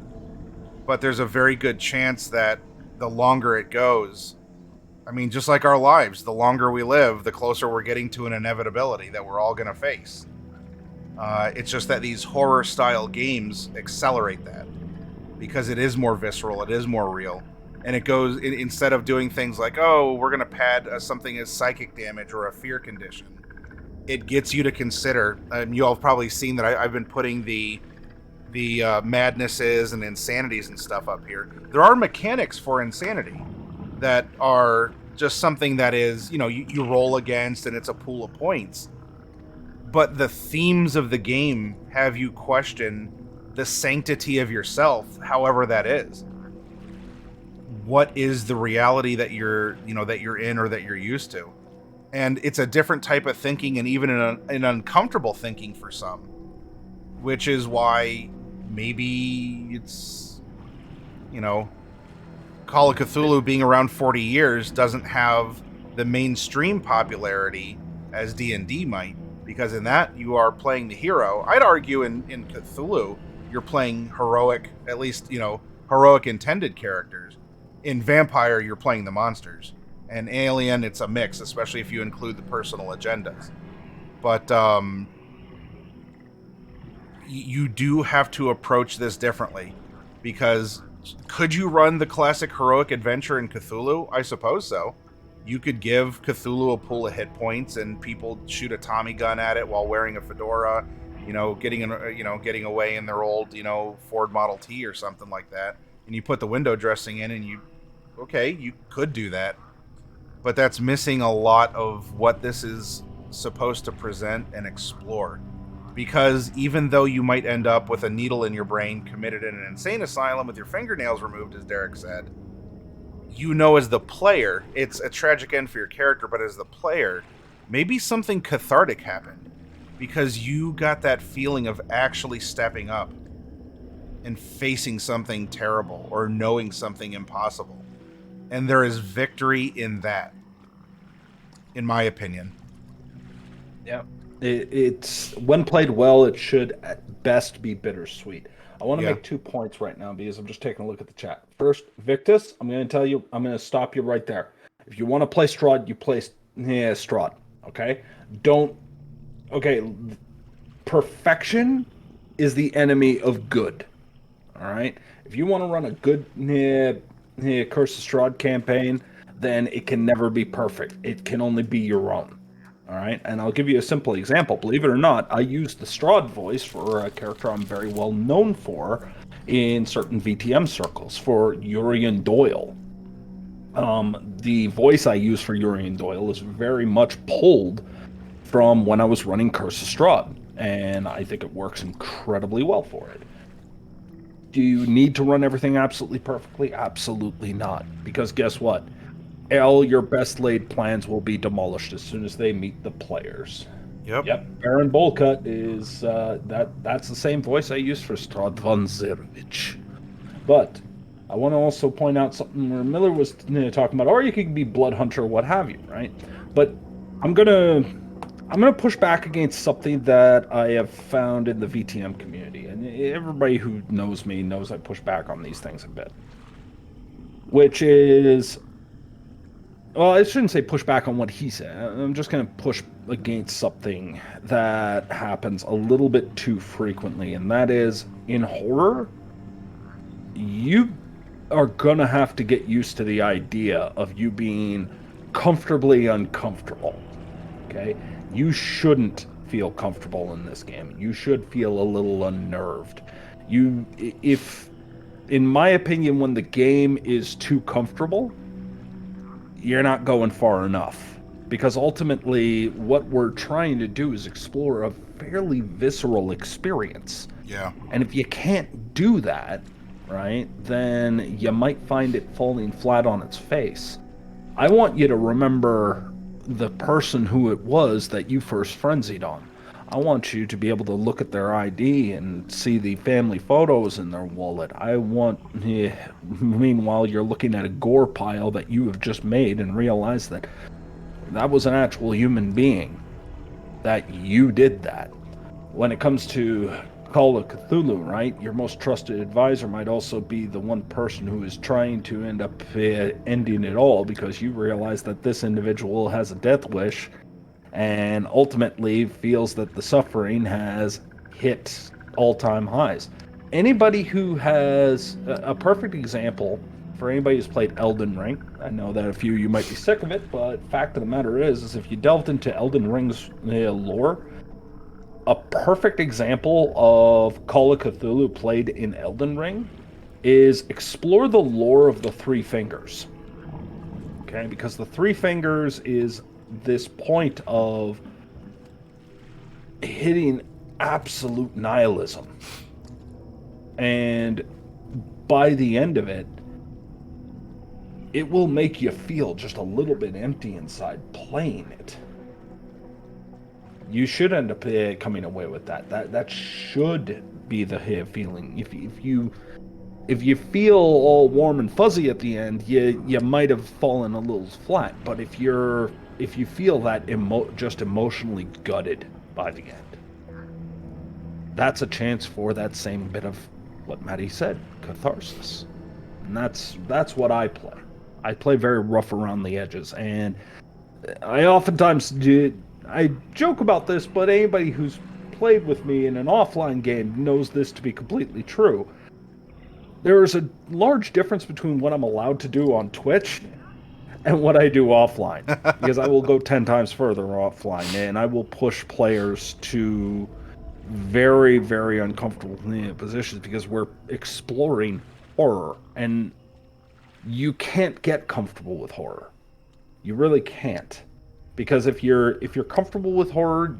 Speaker 1: but there's a very good chance that the longer it goes, I mean, just like our lives, the longer we live, the closer we're getting to an inevitability that we're all going to face. It's just that these horror-style games accelerate that, because it is more visceral, it is more real. And it goes, instead of doing things like, oh, we're going to pad something as psychic damage or a fear condition, it gets you to consider, and you all have probably seen that I've been putting the madnesses and insanities and stuff up here. There are mechanics for insanity that are just something that is, you roll against and it's a pool of points. But the themes of the game have you question the sanctity of yourself, however that is. What is the reality that you're in or that you're used to? And it's a different type of thinking, and even an uncomfortable thinking for some, which is why maybe it's, Call of Cthulhu being around 40 years doesn't have the mainstream popularity as D&D might, because in that you are playing the hero. I'd argue in Cthulhu you're playing heroic, at least, heroic intended characters. In Vampire, you're playing the monsters. And Alien, it's a mix, especially if you include the personal agendas. But you do have to approach this differently, because could you run the classic heroic adventure in Cthulhu? I suppose so. You could give Cthulhu a pool of hit points and people shoot a Tommy gun at it while wearing a fedora, getting away in their old, Ford Model T or something like that. And you put the window dressing in and you could do that. But that's missing a lot of what this is supposed to present and explore. Because even though you might end up with a needle in your brain, committed in an insane asylum with your fingernails removed, as Derek said, as the player, it's a tragic end for your character, but as the player, maybe something cathartic happened. Because you got that feeling of actually stepping up and facing something terrible or knowing something impossible. And there is victory in that, in my opinion.
Speaker 2: Yeah. It's when played well, it should at best be bittersweet. I want to make 2 points right now because I'm just taking a look at the chat. First, Victus, I'm going to stop you right there. If you want to play Strahd, you play Strahd. Okay? Perfection is the enemy of good. All right? If you want to run a good Curse of Strahd campaign, then it can never be perfect. It can only be your own. All right, and I'll give you a simple example. Believe it or not, I use the Strahd voice for a character I'm very well known for in certain VTM circles, for Urian Doyle. The voice I use for Urian Doyle is very much pulled from when I was running Curse of Strahd, and I think it works incredibly well for it. Do you need to run everything absolutely perfectly? Absolutely not, because guess what? All your best laid plans will be demolished as soon as they meet the players. Yep. Baron Bolcut is that's the same voice I used for Strahd von Zervich. But I want to also point out something where Miller was talking about, or you could be Blood Hunter, what have you, right? But I'm gonna push back against something that I have found in the VTM community, and everybody who knows me knows I push back on these things a bit, which is. Well, I shouldn't say push back on what he said. I'm just going to push against something that happens a little bit too frequently, and that is, in horror, you are going to have to get used to the idea of you being comfortably uncomfortable, okay? You shouldn't feel comfortable in this game. You should feel a little unnerved. In my opinion, when the game is too comfortable, you're not going far enough, because ultimately what we're trying to do is explore a fairly visceral experience.
Speaker 1: Yeah.
Speaker 2: And if you can't do that, right, then you might find it falling flat on its face. I want you to remember the person who it was that you first frenzied on. I want you to be able to look at their ID and see the family photos in their wallet. Meanwhile, you're looking at a gore pile that you have just made and realize that was an actual human being, that you did that. When it comes to Call of Cthulhu, right, your most trusted advisor might also be the one person who is trying to end up ending it all, because you realize that this individual has a death wish and ultimately feels that the suffering has hit all-time highs. Anybody who has a perfect example For anybody who's played Elden Ring, I know that a few of you might be sick of it, but fact of the matter is if you delved into Elden Ring's lore, a perfect example of Call of Cthulhu played in Elden Ring is explore the lore of the Three Fingers. Okay, because the Three Fingers is this point of hitting absolute nihilism. And by the end of it, it will make you feel just a little bit empty inside playing it. You should end up coming away with that. That should be the feeling. If you feel all warm and fuzzy at the end, you might have fallen a little flat. But if you feel that just emotionally gutted by the end, that's a chance for that same bit of what Maddie said, catharsis. And that's what I play. I play very rough around the edges, and I oftentimes I joke about this, but anybody who's played with me in an offline game knows this to be completely true. There is a large difference between what I'm allowed to do on Twitch and what I do offline, because I will go 10 times further offline, and I will push players to very, very uncomfortable positions because we're exploring horror, and you can't get comfortable with horror. You really can't, because if you're comfortable with horror,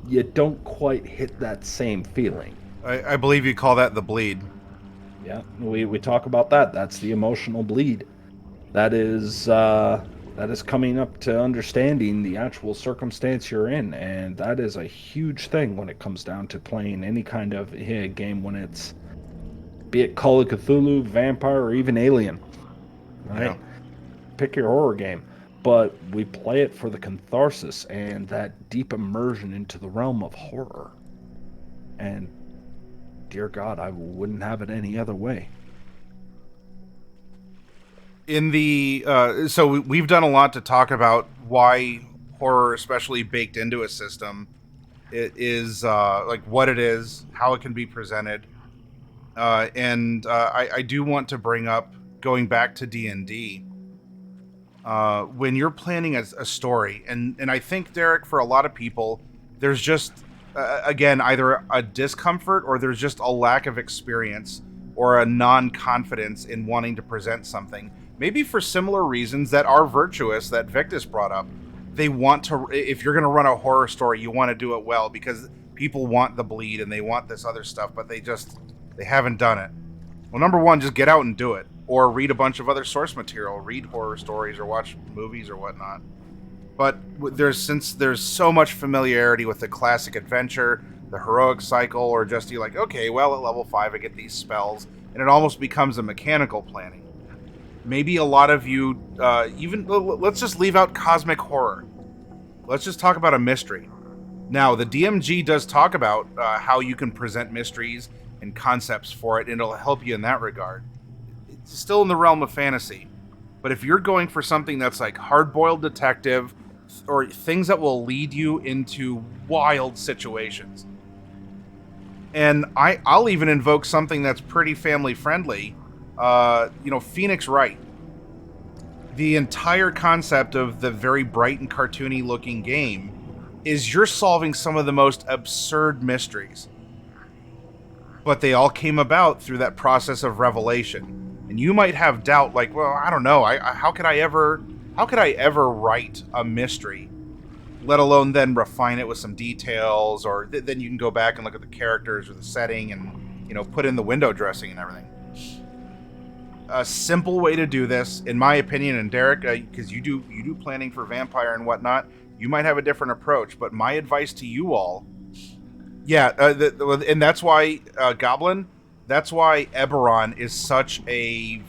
Speaker 2: you don't quite hit that same feeling.
Speaker 1: I believe you call that the bleed.
Speaker 2: Yeah, we talk about that. That's the emotional bleed. That is coming up to understanding the actual circumstance you're in, and that is a huge thing when it comes down to playing any kind of game, when it's, be it Call of Cthulhu, Vampire, or even Alien. Right? Yeah. Pick your horror game. But we play it for the catharsis and that deep immersion into the realm of horror. And dear God, I wouldn't have it any other way.
Speaker 1: In the so we've done a lot to talk about why horror, especially baked into a system, it is like what it is, how it can be presented, and I do want to bring up, going back to D&D, when you're planning a story, and I think, Derek, for a lot of people, there's just again either a discomfort or there's just a lack of experience or a non-confidence in wanting to present something. Maybe for similar reasons that are virtuous, that Victus brought up. They want to, if you're going to run a horror story, you want to do it well because people want the bleed and they want this other stuff, but they haven't done it. Well, number one, just get out and do it. Or read a bunch of other source material, read horror stories or watch movies or whatnot. But since there's so much familiarity with the classic adventure, the heroic cycle, or just you're like, okay, well, at level 5 I get these spells, and it almost becomes a mechanical planning. Maybe a lot of you, let's just leave out cosmic horror. Let's just talk about a mystery. Now, the DMG does talk about how you can present mysteries and concepts for it, and it'll help you in that regard. It's still in the realm of fantasy. But if you're going for something that's like hard-boiled detective, or things that will lead you into wild situations. And I'll even invoke something that's pretty family-friendly. Phoenix Wright. The entire concept of the very bright and cartoony-looking game is you're solving some of the most absurd mysteries. But they all came about through that process of revelation. And you might have doubt, like, well, I don't know, how could I ever write a mystery, let alone then refine it with some details, or then you can go back and look at the characters or the setting and, put in the window dressing and everything. A simple way to do this, in my opinion, and Derek, because you do planning for Vampire and whatnot, you might have a different approach, but my advice to you all, and that's why, Goblin, that's why Aversion is such a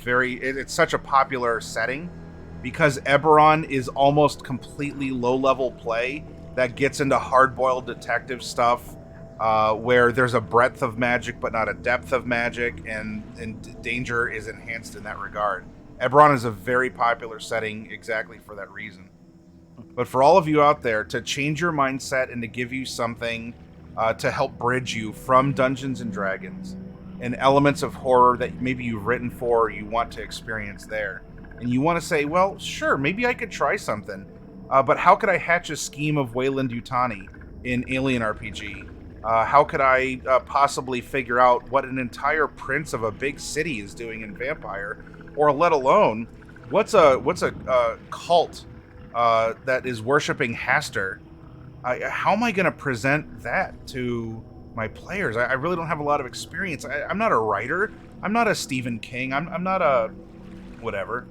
Speaker 1: popular setting, because Aversion is almost completely low-level play that gets into hard-boiled detective stuff, where there's a breadth of magic but not a depth of magic, and danger is enhanced in that regard. Aversion is a very popular setting exactly for that reason. But for all of you out there, to change your mindset and to give you something to help bridge you from Dungeons & Dragons, and elements of horror that maybe you've written for or you want to experience there. And you want to say, well, sure, maybe I could try something. But how could I hatch a scheme of Wayland Yutani in Alien RPG? How could I possibly figure out what an entire prince of a big city is doing in Vampire? Or let alone, what's a cult that is worshiping Haster? How am I going to present that to my players? I really don't have a lot of experience. I'm not a writer. I'm not a Stephen King. I'm not a whatever.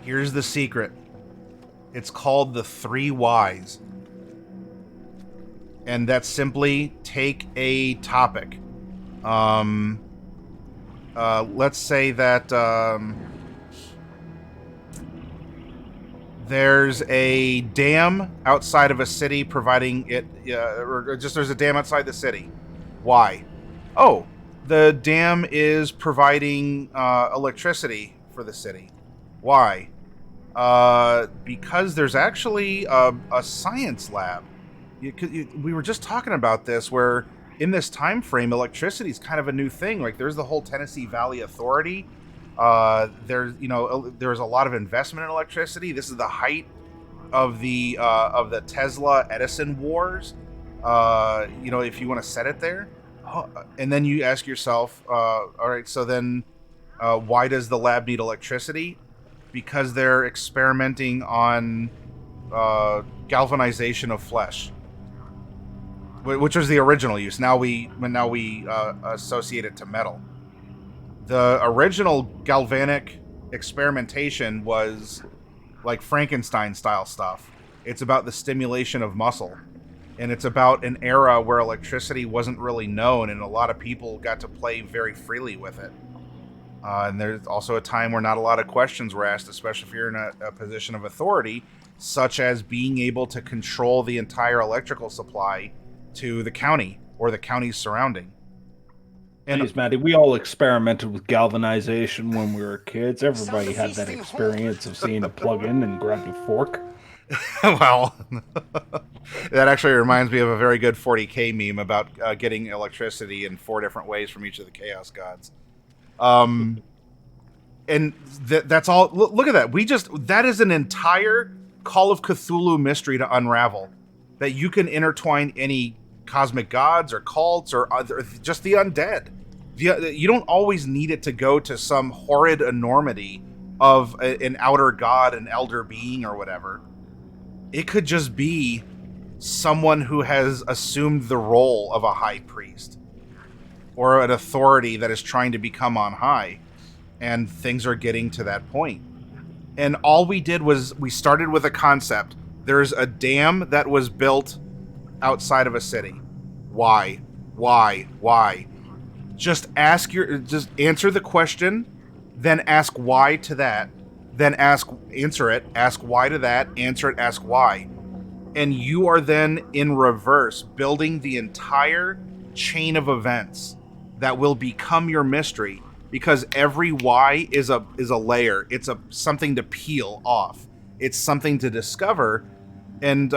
Speaker 1: Here's the secret. It's called the 3 Whys. And that's simply take a topic. Let's say that there's a dam outside of a city providing it, or just there's a dam outside the city. Why? Oh, the dam is providing electricity for the city. Why? Because there's actually a science lab. We were just talking about this, where in this time frame, electricity is kind of a new thing. Like, there's the whole Tennessee Valley Authority. There's a lot of investment in electricity. This is the height of the Tesla Edison wars. If you want to set it there, and then you ask yourself, all right, so then why does the lab need electricity? Because they're experimenting on galvanization of flesh, which was the original use. Now we associate it to metal. The original galvanic experimentation was like Frankenstein style stuff. It's about the stimulation of muscle, and it's about an era where electricity wasn't really known, and a lot of people got to play very freely with it. And there's also a time where not a lot of questions were asked, especially if you're in a position of authority, such as being able to control the entire electrical supply to the county or the county's surrounding.
Speaker 2: And please, Maddie, we all experimented with galvanization when we were kids. Everybody had that experience of seeing a plug-in and grabbing a fork.
Speaker 1: Well, that actually reminds me of a very good 40K meme about getting electricity in 4 different ways from each of the Chaos Gods. And that's all. Look at that. That is an entire Call of Cthulhu mystery to unravel. That you can intertwine any cosmic gods or cults or just the undead. You don't always need it to go to some horrid enormity of an outer god, an elder being, or whatever. It could just be someone who has assumed the role of a high priest or an authority that is trying to become on high, and things are getting to that point. And all we did was we started with a concept. There's a dam that was built outside of a city. Why? Just answer the question, then ask why to that, then answer it, ask why to that, answer it, ask why. And you are then in reverse building the entire chain of events that will become your mystery, because every why is a layer. It's something to peel off. It's something to discover. And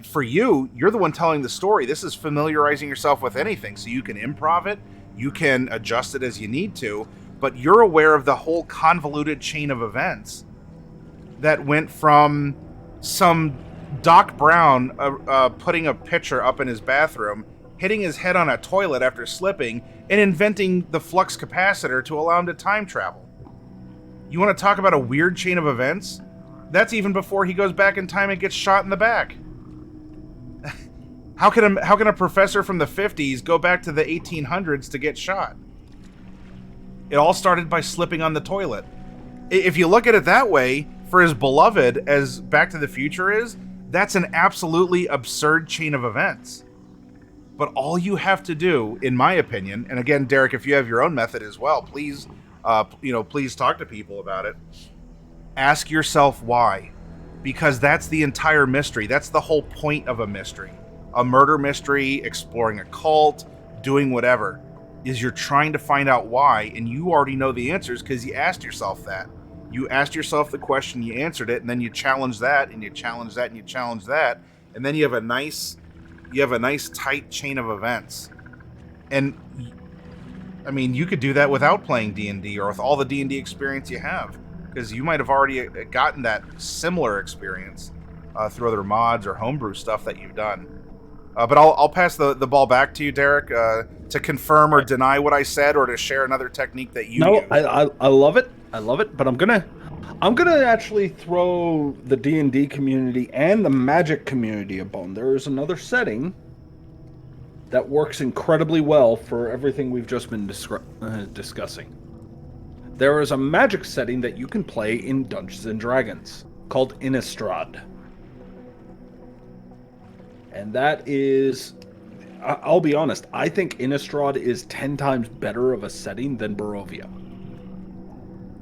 Speaker 1: for you're the one telling the story. This is familiarizing yourself with anything, so you can improv it, you can adjust it as you need to, but you're aware of the whole convoluted chain of events that went from some Doc Brown putting a pitcher up in his bathroom, hitting his head on a toilet after slipping, and inventing the flux capacitor to allow him to time travel. You want to talk about a weird chain of events? That's even before he goes back in time and gets shot in the back. How can a professor from the 50s go back to the 1800s to get shot? It all started by slipping on the toilet. If you look at it that way, for as beloved as Back to the Future is, that's an absolutely absurd chain of events. But all you have to do, in my opinion, and again, Derek, if you have your own method as well, please talk to people about it. Ask yourself why, because that's the entire mystery. That's the whole point of a mystery. A murder mystery, exploring a cult, doing whatever, is you're trying to find out why, and you already know the answers because you asked yourself that. You asked yourself the question, you answered it, and then you challenge that, and you challenge that, and you challenge that, and then you have a nice tight chain of events. And I mean, you could do that without playing D&D or with all the D&D experience you have, because you might have already gotten that similar experience through other mods or homebrew stuff that you've done. But I'll pass the ball back to you, Derek, to confirm or deny what I said, or to share another technique that you
Speaker 2: No,
Speaker 1: use.
Speaker 2: I love it. I love it. But I'm gonna actually throw the D&D community and the Magic community a bone. There is another setting that works incredibly well for everything we've just been discussing. There is a Magic setting that you can play in Dungeons and Dragons called Innistrad. And that is, I'll be honest, I think Innistrad is 10 times better of a setting than Barovia.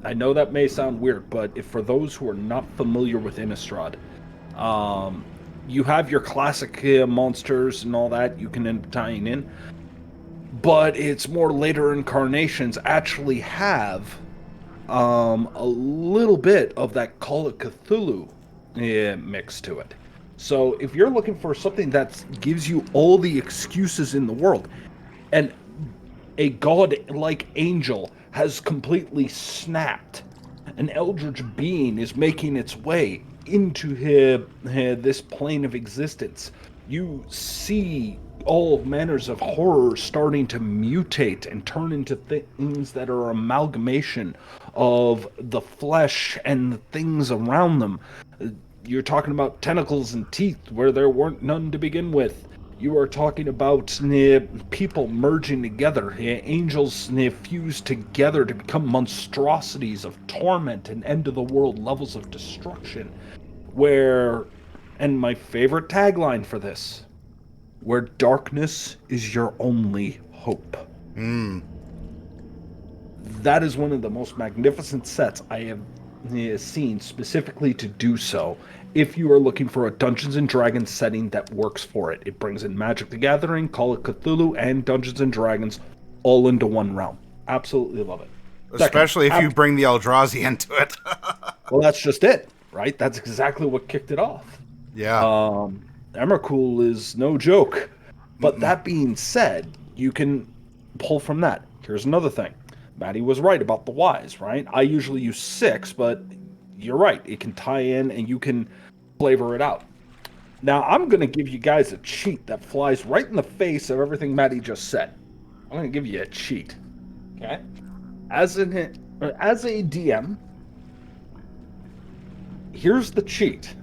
Speaker 2: I know that may sound weird, but if for those who are not familiar with Innistrad, you have your classic monsters and all that you can end up tying in, but its more later incarnations actually have a little bit of that Call of Cthulhu mix to it. So if you're looking for something that gives you all the excuses in the world, and a god-like angel has completely snapped, an eldritch being is making its way into this plane of existence, you see all manners of horror starting to mutate and turn into things that are amalgamation of the flesh and the things around them. You're talking about tentacles and teeth where there weren't none to begin with. You are talking about people merging together, angels fused together to become monstrosities of torment and end-of-the-world levels of destruction. And my favorite tagline for this, where darkness is your only hope. That is one of the most magnificent sets I have seen specifically to do so. If you are looking for a Dungeons and Dragons setting that works for it, it brings in Magic the Gathering, Call of Cthulhu, and Dungeons and Dragons all into one realm. Absolutely love it.
Speaker 1: Especially if you bring the Eldrazi into it.
Speaker 2: Well, that's just it, right? That's exactly what kicked it off.
Speaker 1: Yeah.
Speaker 2: Emrakul is no joke. But that being said, you can pull from that. Here's another thing. Maddie was right about the Wise, right? I usually use 6, but you're right. It can tie in and you can flavor it out. Now, I'm going to give you guys a cheat that flies right in the face of everything Maddie just said. I'm going to give you a cheat. Okay? As a DM, here's the cheat.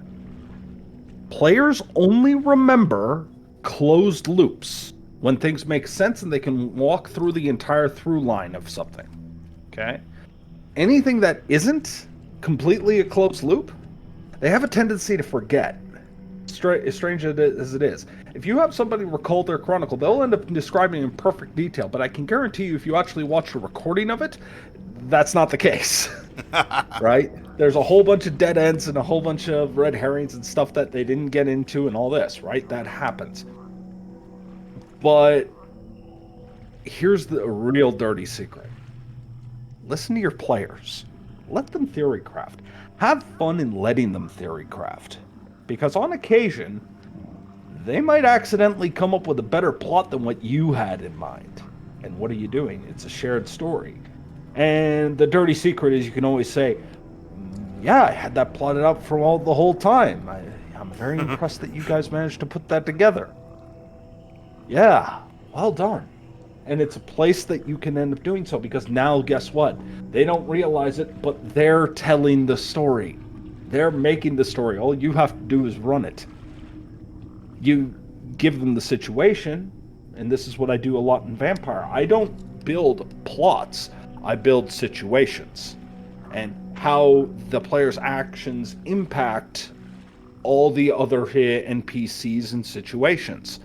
Speaker 2: Players only remember closed loops when things make sense and they can walk through the entire through line of something. Okay? Anything that isn't completely a closed loop, they have a tendency to forget. As strange as it is. If you have somebody recall their chronicle, they'll end up describing in perfect detail, but I can guarantee you if you actually watch a recording of it, that's not the case. Right? There's a whole bunch of dead ends and a whole bunch of red herrings and stuff that they didn't get into and all this, right? That happens. But here's the real dirty secret. Listen to your players. Let them theory craft. Have fun in letting them theory craft. Because on occasion, they might accidentally come up with a better plot than what you had in mind. And what are you doing? It's a shared story. And the dirty secret is you can always say, yeah, I had that plotted out for the whole time. I'm very impressed that you guys managed to put that together. Yeah, well done. And it's a place that you can end up doing so because now, guess what? They don't realize it, but they're telling the story. They're making the story. All you have to do is run it. You give them the situation, and this is what I do a lot in Vampire. I don't build plots. I build situations. And how the player's actions impact all the other NPCs and situations.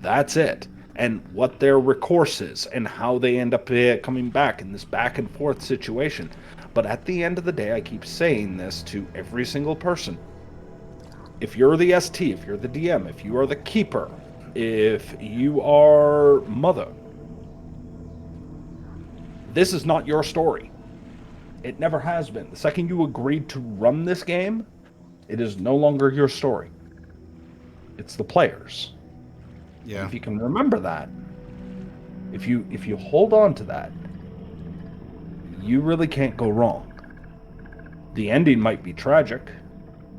Speaker 2: That's it. And what their recourse is and how they end up coming back in this back and forth situation. But at the end of the day, I keep saying this to every single person. If you're the ST, if you're the DM, if you are the keeper, if you are mother, this is not your story. It never has been. The second you agreed to run this game, it is no longer your story. It's the players.
Speaker 1: Yeah.
Speaker 2: If you can remember that, If you hold on to that, you really can't go wrong. The ending might be tragic,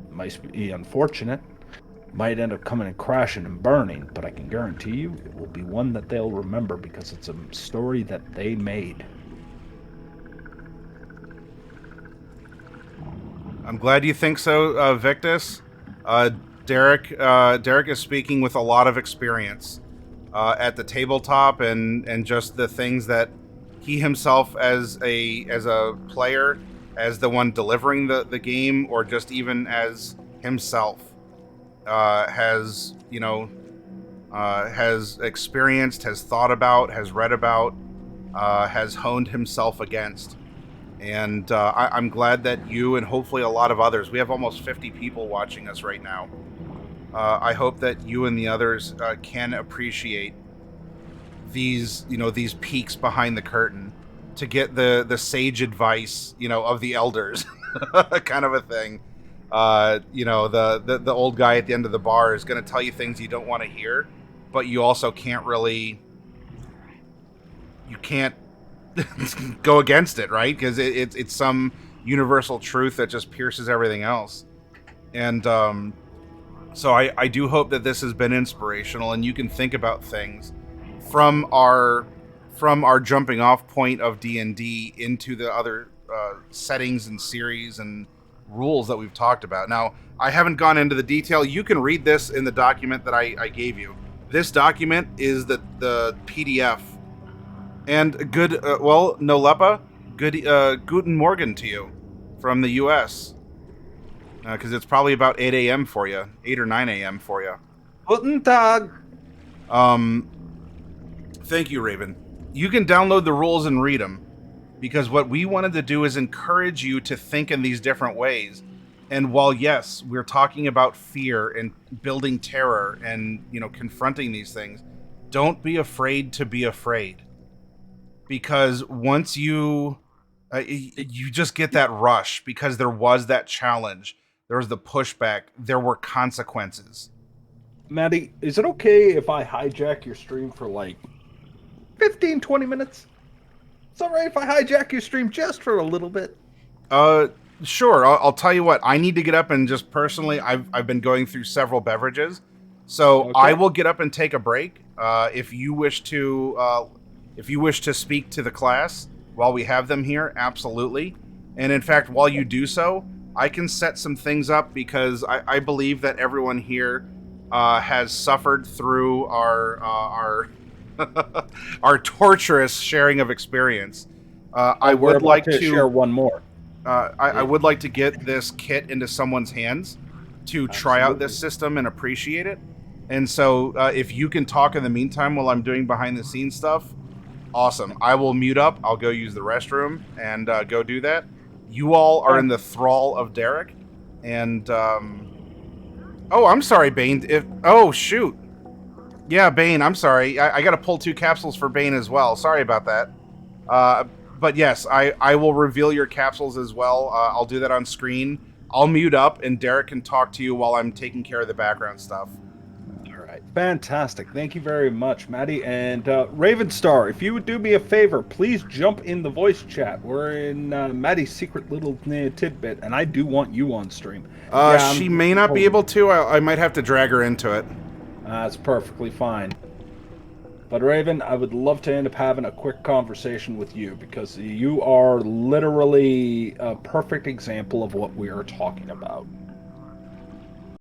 Speaker 2: might be unfortunate, might end up coming and crashing and burning, but I can guarantee you it will be one that they'll remember because it's a story that they made.
Speaker 1: I'm glad you think so, Victus. Derek is speaking with a lot of experience at the tabletop and just the things that he himself as a player, as the one delivering the game, or just even as himself has has experienced, has thought about, has read about, has honed himself against. And I'm glad that you and hopefully a lot of others, we have almost 50 people watching us right now. I hope that you and the others can appreciate these peeks behind the curtain to get the sage advice, of the elders, kind of a thing. The old guy at the end of the bar is going to tell you things you don't want to hear, but you also can't go against it, right? Because it's some universal truth that just pierces everything else. And so I do hope that this has been inspirational, and you can think about things from our jumping off point of D&D into the other settings and series and rules that we've talked about. Now, I haven't gone into the detail. You can read this in the document that I gave you. This document is the PDF. And good, Nolepa, Guten Morgen to you from the U.S. Because it's probably about 8 a.m. for you, 8 or 9 a.m. for you.
Speaker 2: Guten Tag.
Speaker 1: Thank you, Raven. You can download the rules and read them, because what we wanted to do is encourage you to think in these different ways. And while, yes, we're talking about fear and building terror and, confronting these things, don't be afraid to be afraid. Because once you just get that rush, because there was that challenge, there was the pushback, there were consequences.
Speaker 2: Maddie, is it okay if I hijack your stream for like 15, 20 minutes? It's all right if I hijack your stream just for a little bit?
Speaker 1: Sure. I'll tell you what, I need to get up and just personally, I've been going through several beverages, so okay. I will get up and take a break. If you wish to speak to the class while we have them here, absolutely. And in fact, while you do so, I can set some things up, because I believe that everyone here has suffered through our our torturous sharing of experience. I would like to
Speaker 2: share one more.
Speaker 1: I would like to get this kit into someone's hands to try out this system and appreciate it. And so if you can talk in the meantime while I'm doing behind the scenes stuff, awesome. I will mute up. I'll go use the restroom and go do that. You all are in the thrall of Derek. And, oh, I'm sorry, Bane. Oh, shoot. Yeah, Bane, I'm sorry. I got to pull 2 capsules for Bane as well. Sorry about that. But yes, I will reveal your capsules as well. I'll do that on screen. I'll mute up, and Derek can talk to you while I'm taking care of the background stuff.
Speaker 2: Fantastic. Thank you very much, Maddie. And Ravenstar, if you would do me a favor, please jump in the voice chat. We're in Maddie's secret little tidbit, and I do want you on stream.
Speaker 1: She may not be able to. I might have to drag her into it.
Speaker 2: That's perfectly fine. But Raven, I would love to end up having a quick conversation with you, because you are literally a perfect example of what we are talking about.